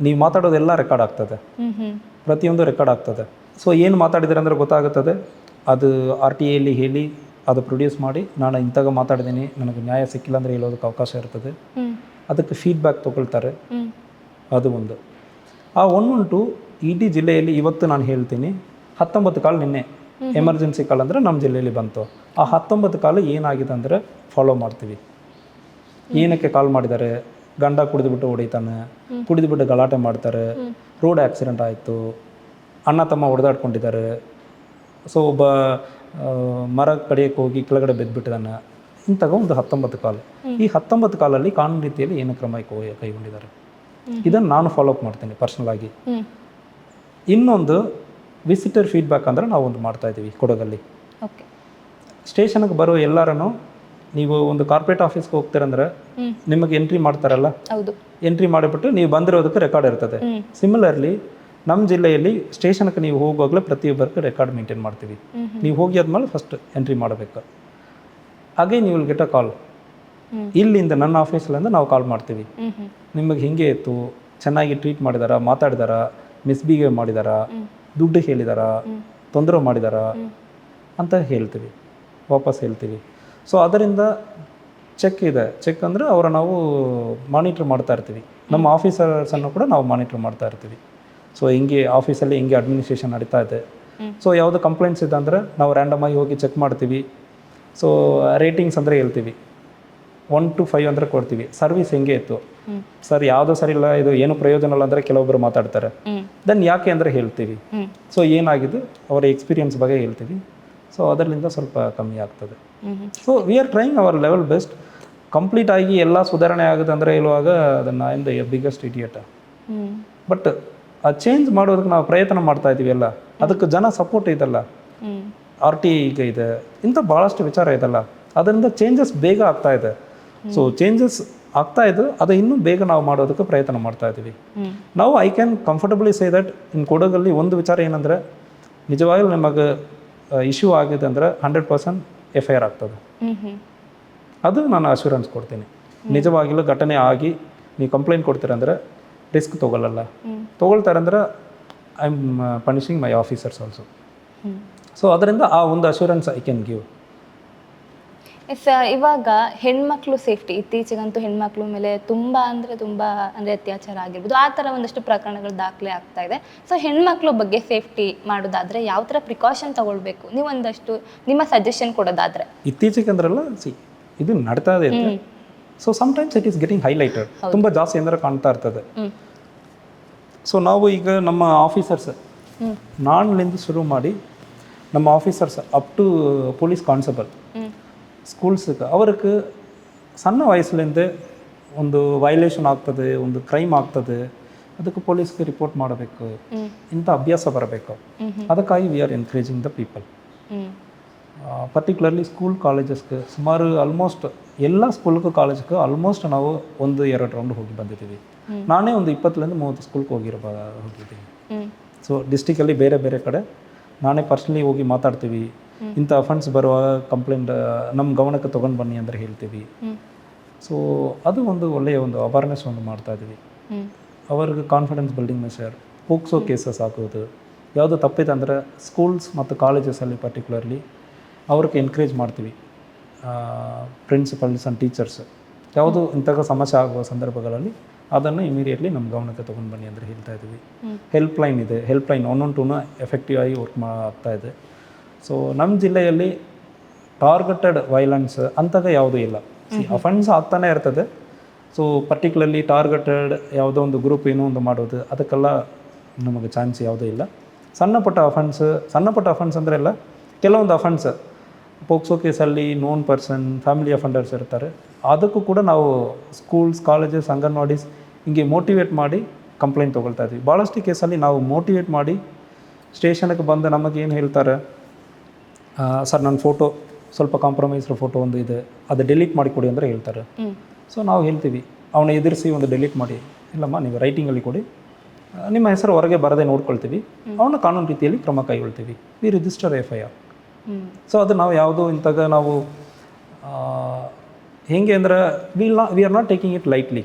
ನೀವು ಮಾತಾಡೋದೆಲ್ಲ ರೆಕಾರ್ಡ್ ಆಗ್ತದೆ, ಪ್ರತಿಯೊಂದು ರೆಕಾರ್ಡ್ ಆಗ್ತದೆ. ಸೊ ಏನು ಮಾತಾಡಿದ್ರೆ ಅಂದರೆ ಗೊತ್ತಾಗುತ್ತದೆ. ಅದು RTA ಹೇಳಿ ಅದು ಪ್ರೊಡ್ಯೂಸ್ ಮಾಡಿ, ನಾನು ಇಂತಾಗ ಮಾತಾಡಿದ್ದೀನಿ, ನನಗೆ ನ್ಯಾಯ ಸಿಕ್ಕಿಲ್ಲ ಅಂದರೆ ಹೇಳೋದಕ್ಕೆ ಅವಕಾಶ ಇರ್ತದೆ. ಅದಕ್ಕೆ ಫೀಡ್ಬ್ಯಾಕ್ ತೊಗೊಳ್ತಾರೆ. ಅದು ಒಂದು. ಆ 112 ಇಡೀ ಜಿಲ್ಲೆಯಲ್ಲಿ ಇವತ್ತು ನಾನು ಹೇಳ್ತೀನಿ 19 ಕಾಲ್ ನಿನ್ನೆ ಎಮರ್ಜೆನ್ಸಿ ಕಾಲ್ ಅಂದರೆ ನಮ್ಮ ಜಿಲ್ಲೆಯಲ್ಲಿ ಬಂತು. ಆ 19 ಕಾಲು ಏನಾಗಿದೆ ಅಂದರೆ ಫಾಲೋ ಮಾಡ್ತೀವಿ. ಏನಕ್ಕೆ ಕಾಲ್ ಮಾಡಿದ್ದಾರೆ, ಗಂಡ ಕುಡಿದುಬಿಟ್ಟು ಹೊಡಿತಾನೆ, ಕುಡಿದುಬಿಟ್ಟು ಗಲಾಟೆ ಮಾಡ್ತಾರೆ, ರೋಡ್ ಆಕ್ಸಿಡೆಂಟ್ ಆಯಿತು, ಅಣ್ಣ ತಮ್ಮ ಹೊಡೆದಾಡ್ಕೊಂಡಿದ್ದಾರೆ, ಸೊ ಒಬ್ಬ ಮರ ಕಡಿಯಕ್ಕೆ ಹೋಗಿ ಕೆಳಗಡೆ ಬೆದ್ದುಬಿಟ್ಟಿದ್ದಾನೆ, ಇಂತಾಗ ಒಂದು 19 ಕಾಲು. ಈ 19 ಕಾಲಲ್ಲಿ ಕಾನೂನು ರೀತಿಯಲ್ಲಿ ಏನು ಕ್ರಮ ಕೈಗೊಂಡಿದ್ದಾರೆ, ಇದನ್ನು ನಾನು ಫಾಲೋ ಅಪ್ ಮಾಡ್ತೀನಿ ಪರ್ಸ್ನಲ್ ಆಗಿ. ಇನ್ನೊಂದು ವಿಸಿಟರ್ ಫೀಡ್ಬ್ಯಾಕ್ ಅಂದರೆ ನಾವು ಒಂದು ಮಾಡ್ತಾ ಇದ್ದೀವಿ ಕೊಡಗಲ್ಲಿ. ಸ್ಟೇಷನ್ಗೆ ಬರೋ ಎಲ್ಲರೂ ನೀವು ಒಂದು ಕಾರ್ಪೊರೇಟ್ ಆಫೀಸ್ಗೆ ಹೋಗ್ತೀರಂದ್ರೆ ನಿಮಗೆ ಎಂಟ್ರಿ ಮಾಡ್ತಾರಲ್ಲ, ಎಂಟ್ರಿ ಮಾಡಿಬಿಟ್ಟು ನೀವು ಬಂದಿರೋದಕ್ಕೆ ರೆಕಾರ್ಡ್ ಇರ್ತದೆ. ಸಿಮಿಲರ್ಲಿ ನಮ್ಮ ಜಿಲ್ಲೆಯಲ್ಲಿ ಸ್ಟೇಷನ್ಗೆ ನೀವು ಹೋಗುವಾಗಲೇ ಪ್ರತಿಯೊಬ್ಬರಿಗೆ ರೆಕಾರ್ಡ್ ಮೇಂಟೈನ್ ಮಾಡ್ತೀವಿ. ನೀವು ಹೋಗಿ ಆದ್ಮೇಲೆ ಫಸ್ಟ್ ಎಂಟ್ರಿ ಮಾಡಬೇಕು. ಹಾಗೆ ನೀವು ವಿಲ್ ಗೆಟ್ ಅ ಕಾಲ್. ಇಲ್ಲಿಂದ ನನ್ನ ಆಫೀಸಲ್ಲಿಂದ ನಾವು ಕಾಲ್ ಮಾಡ್ತೀವಿ, ನಿಮಗೆ ಹಿಂಗೆ ಇತ್ತು, ಚೆನ್ನಾಗಿ ಟ್ರೀಟ್ ಮಾಡಿದಾರಾ, ಮಾತಾಡಿದಾರಾ, ಮಿಸ್ಬಿಹೇವ್ ಮಾಡಿದಾರಾ, ದುಡ್ಡು ಹೇಳಿದಾರಾ, ತೊಂದರೆ ಮಾಡಿದಾರಾ, ಅಂತ ಹೇಳ್ತೀವಿ, ವಾಪಸ್ ಹೇಳ್ತೀವಿ. ಸೊ ಅದರಿಂದ ಚೆಕ್ ಇದೆ, ಚೆಕ್ ಅಂದರೆ ಅವರ ನಾವು ಮಾನಿಟ್ರ್ ಮಾಡ್ತಾ ಇರ್ತೀವಿ. ನಮ್ಮ ಆಫೀಸರ್ಸನ್ನು ಕೂಡ ನಾವು ಮಾನಿಟ್ರ್ ಮಾಡ್ತಾ ಇರ್ತೀವಿ. ಸೊ ಹಿಂಗೆ ಆಫೀಸಲ್ಲಿ ಹಿಂಗೆ ಅಡ್ಮಿನಿಸ್ಟ್ರೇಷನ್ ನಡೀತಾ ಇದೆ. ಸೊ ಯಾವುದು ಕಂಪ್ಲೇಂಟ್ಸ್ ಇದೆ ಅಂದರೆ ನಾವು ರ್ಯಾಂಡಮಾಗಿ ಹೋಗಿ ಚೆಕ್ ಮಾಡ್ತೀವಿ. ಸೊ ರೇಟಿಂಗ್ಸ್ ಅಂದರೆ ಹೇಳ್ತೀವಿ, 1 to 5 ಅಂದರೆ ಕೊಡ್ತೀವಿ. ಸರ್ವಿಸ್ ಹೆಂಗೆ ಇತ್ತು ಸರ್, ಯಾವುದೋ ಸರಿ ಇಲ್ಲ, ಇದು ಏನು ಪ್ರಯೋಜನ ಇಲ್ಲ ಅಂದರೆ ಕೆಲವೊಬ್ಬರು ಮಾತಾಡ್ತಾರೆ. ದೆನ್ ಯಾಕೆ ಅಂದರೆ ಹೇಳ್ತೀವಿ. ಸೊ ಏನಾಗಿದೆ ಅವರ ಎಕ್ಸ್ಪೀರಿಯನ್ಸ್ ಬಗ್ಗೆ ಹೇಳ್ತೀವಿ. ಸೊ ಅದರಿಂದ ಸ್ವಲ್ಪ ಕಮ್ಮಿ ಆಗ್ತದೆ. So we are trying hour level best. Complete ಆಗಿ ಎಲ್ಲ ಸುಧಾರಣೆ ಆಗುತ್ತೆ ಅಂದರೆ ಹೇಳುವಾಗ ಅದನ್ನು I am the biggest idiot. But ಆ ಚೇಂಜ್ ಮಾಡೋದಕ್ಕೆ ನಾವು ಪ್ರಯತ್ನ ಮಾಡ್ತಾ ಇದ್ದೀವಿ ಎಲ್ಲ. ಅದಕ್ಕೆ ಜನ ಸಪೋರ್ಟ್ ಇದಲ್ಲ, RT ಈಗ ಇದೆ, ಇಂಥ ಭಾಳಷ್ಟು ವಿಚಾರ ಇದಲ್ಲ. ಅದರಿಂದ ಚೇಂಜಸ್ ಬೇಗ ಆಗ್ತಾ ಇದೆ. ಸೊ ಚೇಂಜಸ್ ಆಗ್ತಾ ಇದೆ, ಅದು ಇನ್ನೂ ಬೇಗ ನಾವು ಮಾಡೋದಕ್ಕೆ ಪ್ರಯತ್ನ ಮಾಡ್ತಾ ಇದ್ದೀವಿ. ನಾವು I can comfortably say that in ಕೊಡಗಲ್ಲಿ ಒಂದು ವಿಚಾರ ಏನಂದರೆ, ನಿಜವಾಗ್ಲೂ ನಿಮಗೆ ಇಶ್ಯೂ ಆಗಿದೆ ಅಂದರೆ 100% FIR ಆಗ್ತದೆ. ಅದು ನಾನು ಅಶ್ಯೂರೆನ್ಸ್ ಕೊಡ್ತೀನಿ. ನಿಜವಾಗಿಲೂ ಘಟನೆ ಆಗಿ ನೀವು ಕಂಪ್ಲೇಂಟ್ ಕೊಡ್ತೀರಂದರೆ ರಿಸ್ಕ್ ತೊಗೊಳ್ಳಲ್ಲ. ತೊಗೊಳ್ತಾರಂದ್ರೆ I am punishing my officers also. So ಅದರಿಂದ ಆ ಒಂದು assurance I can give. Yes, ಇವಾಗ ಹೆಣ್ಮಕ್ಳು ಸೇಫ್ಟಿ, ಇತ್ತೀಚೆಗಂತೂ ಹೆಣ್ಮಕ್ಳ ಮೇಲೆ ತುಂಬ ಅಂದರೆ ಅತ್ಯಾಚಾರ ಆಗಿರ್ಬೋದು, ಆ ಥರ ಒಂದಷ್ಟು ಪ್ರಕರಣಗಳು ದಾಖಲೆ ಆಗ್ತಾ ಇದೆ. ಸೊ ಹೆಣ್ಮಕ್ಳ ಬಗ್ಗೆ ಸೇಫ್ಟಿ ಮಾಡೋದಾದರೆ ಯಾವ ಥರ ಪ್ರಿಕಾಷನ್ ತಗೊಳ್ಬೇಕು, ನೀವು ಒಂದಷ್ಟು ನಿಮ್ಮ ಸಜೆಷನ್ ಕೊಡೋದಾದರೆ? ಇತ್ತೀಚೆಗೆ ಅಂದ್ರಲ್ಲ, ಇದು ನಡ್ತಾ ಇದೆ. So sometimes it is getting highlighted, ತುಂಬ ಜಾಸ್ತಿ ಅಂದರೆ ಕಾಣ್ತಾ ಇರ್ತದೆ. ಸೊ ನಾವು ಈಗ ನಮ್ಮ ಆಫೀಸರ್ಸ್ ನಾನ್ಲಿಂದ ಶುರು ಮಾಡಿ ನಮ್ಮ officers up to police constable ಸ್ಕೂಲ್ಸ್ಗೆ ಅವ್ರಿಗೆ ಸಣ್ಣ ವಯಸ್ಸಿನಿಂದ ಒಂದು ವೈಲೇಷನ್ ಆಗ್ತದೆ, ಒಂದು ಕ್ರೈಮ್ ಆಗ್ತದೆ, ಅದಕ್ಕೆ ಪೊಲೀಸ್ಗೆ ರಿಪೋರ್ಟ್ ಮಾಡಬೇಕು, ಇಂಥ ಅಭ್ಯಾಸ ಬರಬೇಕು. ಅದಕ್ಕಾಗಿ we are encouraging the people. Particularly school ಕಾಲೇಜಸ್ಗೆ ಸುಮಾರು ಆಲ್ಮೋಸ್ಟ್ ಎಲ್ಲ ಸ್ಕೂಲ್ಗೂ ಕಾಲೇಜ್ಗೆ ಆಲ್ಮೋಸ್ಟ್ ನಾವು 1-2 ರೌಂಡ್ ಹೋಗಿ ಬಂದಿದ್ದೀವಿ. ನಾನೇ ಒಂದು 20-30 ಸ್ಕೂಲ್ಗೆ ಹೋಗಿದ್ದೀನಿ. ಸೊ ಡಿಸ್ಟಿಕಲ್ಲಿ ಬೇರೆ ಬೇರೆ ಕಡೆ ನಾನೇ ಪರ್ಸ್ನಲಿ ಹೋಗಿ ಮಾತಾಡ್ತೀವಿ. ಇಂಥ ಅಫೆನ್ಸ್ ಬರುವಾಗ ಕಂಪ್ಲೇಂಟ್ ನಮ್ಮ ಗಮನಕ್ಕೆ ತೊಗೊಂಡು ಬನ್ನಿ ಅಂದರೆ ಹೇಳ್ತೀವಿ. ಸೊ ಅದು ಒಂದು ಒಳ್ಳೆಯ ಒಂದು ಅವೇರ್ನೆಸ್ ಒಂದು ಮಾಡ್ತಾಯಿದ್ದೀವಿ. ಅವ್ರಿಗೆ confidence building measure, POCSO cases ಹಾಕೋದು, ಯಾವುದು ತಪ್ಪಿದೆ ಅಂದರೆ ಸ್ಕೂಲ್ಸ್ ಮತ್ತು ಕಾಲೇಜಸಲ್ಲಿ ಪರ್ಟಿಕ್ಯುಲರ್ಲಿ ಅವ್ರಿಗೆ ಎನ್ಕರೇಜ್ ಮಾಡ್ತೀವಿ. ಪ್ರಿನ್ಸಿಪಲ್ಸ್ ಆ್ಯಂಡ್ ಟೀಚರ್ಸ್ ಯಾವುದು ಇಂಥ ಸಮಸ್ಯೆ ಆಗುವ ಸಂದರ್ಭಗಳಲ್ಲಿ ಅದನ್ನು ಇಮಿಡಿಯೇಟ್ಲಿ ನಮ್ಮ ಗಮನಕ್ಕೆ ತೊಗೊಂಡು ಬನ್ನಿ ಅಂದರೆ ಹೇಳ್ತಾ ಇದ್ದೀವಿ. ಹೆಲ್ಪ್ಲೈನ್ ಇದೆ, ಹೆಲ್ಪ್ಲೈನ್ 112 ಎಫೆಕ್ಟಿವ್ ಆಗಿ ವರ್ಕ್ ಆಗ್ತಾ ಇದೆ. ಸೊ ನಮ್ಮ ಜಿಲ್ಲೆಯಲ್ಲಿ ಟಾರ್ಗೆಟೆಡ್ ವೈಲೆನ್ಸ್ ಅಂತಾಗ ಯಾವುದೂ ಇಲ್ಲ. ಅಫೆನ್ಸ್ ಆಗ್ತಾನೆ ಇರ್ತದೆ. ಸೊ ಪರ್ಟಿಕ್ಯುಲರ್ಲಿ ಟಾರ್ಗೆಟೆಡ್ ಯಾವುದೋ ಒಂದು ಗ್ರೂಪ್ ಏನೋ ಒಂದು ಮಾಡೋದು ಅದಕ್ಕೆಲ್ಲ ನಮಗೆ ಚಾನ್ಸ್ ಯಾವುದೂ ಇಲ್ಲ. ಸಣ್ಣ ಪುಟ್ಟ ಅಫೆನ್ಸ್ ಅಂದರೆ ಎಲ್ಲ ಕೆಲವೊಂದು ಅಫೆನ್ಸ್ ಪೋಕ್ಸೋ ಕೇಸಲ್ಲಿ ನೋನ್ ಪರ್ಸನ್, ಫ್ಯಾಮಿಲಿ ಅಫೆಂಡರ್ಸ್ ಇರ್ತಾರೆ. ಅದಕ್ಕೂ ಕೂಡ ನಾವು ಸ್ಕೂಲ್ಸ್, ಕಾಲೇಜಸ್, ಅಂಗನವಾಡೀಸ್ ಹಿಂಗೆ ಮೋಟಿವೇಟ್ ಮಾಡಿ ಕಂಪ್ಲೇಂಟ್ ತೊಗೊಳ್ತಾ ಇದ್ವಿ. ಭಾಳಷ್ಟು ಕೇಸಲ್ಲಿ ನಾವು ಮೋಟಿವೇಟ್ ಮಾಡಿ ಸ್ಟೇಷನ್ಗೆ ಬಂದು ನಮಗೇನು ಹೇಳ್ತಾರೆ, ಸರ್ ನನ್ನ ಫೋಟೋ ಸ್ವಲ್ಪ ಕಾಂಪ್ರಮೈಸ್ಡ್ ಫೋಟೋ ಒಂದು ಇದೆ, ಅದು ಡಿಲೀಟ್ ಮಾಡಿ ಕೊಡಿ ಅಂದರೆ ಹೇಳ್ತಾರೆ. ಸೊ ನಾವು ಹೇಳ್ತೀವಿ, ಅವನ ಎದುರಿಸಿ ಒಂದು ಡಿಲೀಟ್ ಮಾಡಿ, ಇಲ್ಲಮ್ಮ ನೀವು ರೈಟಿಂಗಲ್ಲಿ ಕೊಡಿ, ನಿಮ್ಮ ಹೆಸರು ಹೊರಗೆ ಬರದೆ ನೋಡ್ಕೊಳ್ತೀವಿ, ಅವನ ಕಾನೂನು ರೀತಿಯಲ್ಲಿ ಕ್ರಮ ಕೈಗೊಳ್ತೀವಿ. We register FIR. ಸೊ ಅದು ನಾವು ಯಾವುದೋ ಇಂತಾಗ ನಾವು ಹೇಗೆ ಅಂದರೆ we are not taking it lightly.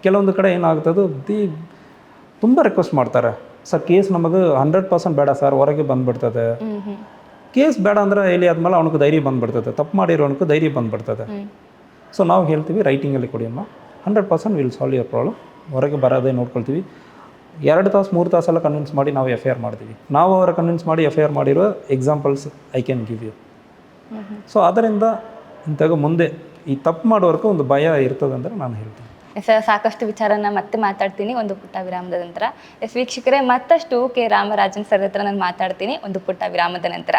ಕೆಲವೊಂದು ಕಡೆ ಏನಾಗ್ತದೆ, ತುಂಬ ರಿಕ್ವೆಸ್ಟ್ ಮಾಡ್ತಾರೆ, ಸರ್ ಕೇಸ್ ನಮಗೆ 100% ಬೇಡ ಸರ್, ಹೊರಗೆ ಬಂದುಬಿಡ್ತದೆ. ಕೇಸ್ ಬೇಡ ಅಂದರೆ ಹೇಳಿ ಆದಮೇಲೆ ಅವನಿಗೆ ಧೈರ್ಯ ಬಂದುಬಿಡ್ತದೆ, ತಪ್ಪು ಮಾಡಿರೋನಿಗೆ ಧೈರ್ಯ ಬಂದುಬಿಡ್ತದೆ. ಸೊ ನಾವು ಹೇಳ್ತೀವಿ ರೈಟಿಂಗಲ್ಲಿ ಕೊಡಿ ಅಮ್ಮ, 100% ವಿಲ್ ಸಾಲ್ವ್ ಯುವರ್ ಪ್ರಾಬ್ಲಮ್, ಹೊರಗೆ ಬರೋದೇ ನೋಡ್ಕೊಳ್ತೀವಿ. 2 ತಾಸು 3 ತಾಸೆಲ್ಲ ಕನ್ವಿನ್ಸ್ ಮಾಡಿ ನಾವು FIR ಮಾಡ್ತೀವಿ. ನಾವು ಅವರ ಕನ್ವಿನ್ಸ್ ಮಾಡಿ FIR ಮಾಡಿರೋ examples I can give you. So ಅದರಿಂದ ಇಂತಾಗ ಮುಂದೆ ಈ ತಪ್ಪು ಮಾಡೋರ್ಗೆ ಒಂದು ಭಯ ಇರ್ತದೆ ಅಂದರೆ ನಾನು ಹೇಳ್ತೀನಿ. ಸರ್, ಸಾಕಷ್ಟು ವಿಚಾರನ ಮತ್ತೆ ಮಾತಾಡ್ತೀನಿ ಒಂದು ಪುಟ್ಟ ವಿರಾಮದ ನಂತರ. ವೀಕ್ಷಕರೇ, ಮತ್ತಷ್ಟು ಕೆ ರಾಮರಾಜನ್ ಸರ್ ಹತ್ರ ನಾನು ಮಾತಾಡ್ತೀನಿ ಒಂದು ಪುಟ್ಟ ವಿರಾಮದ ನಂತರ.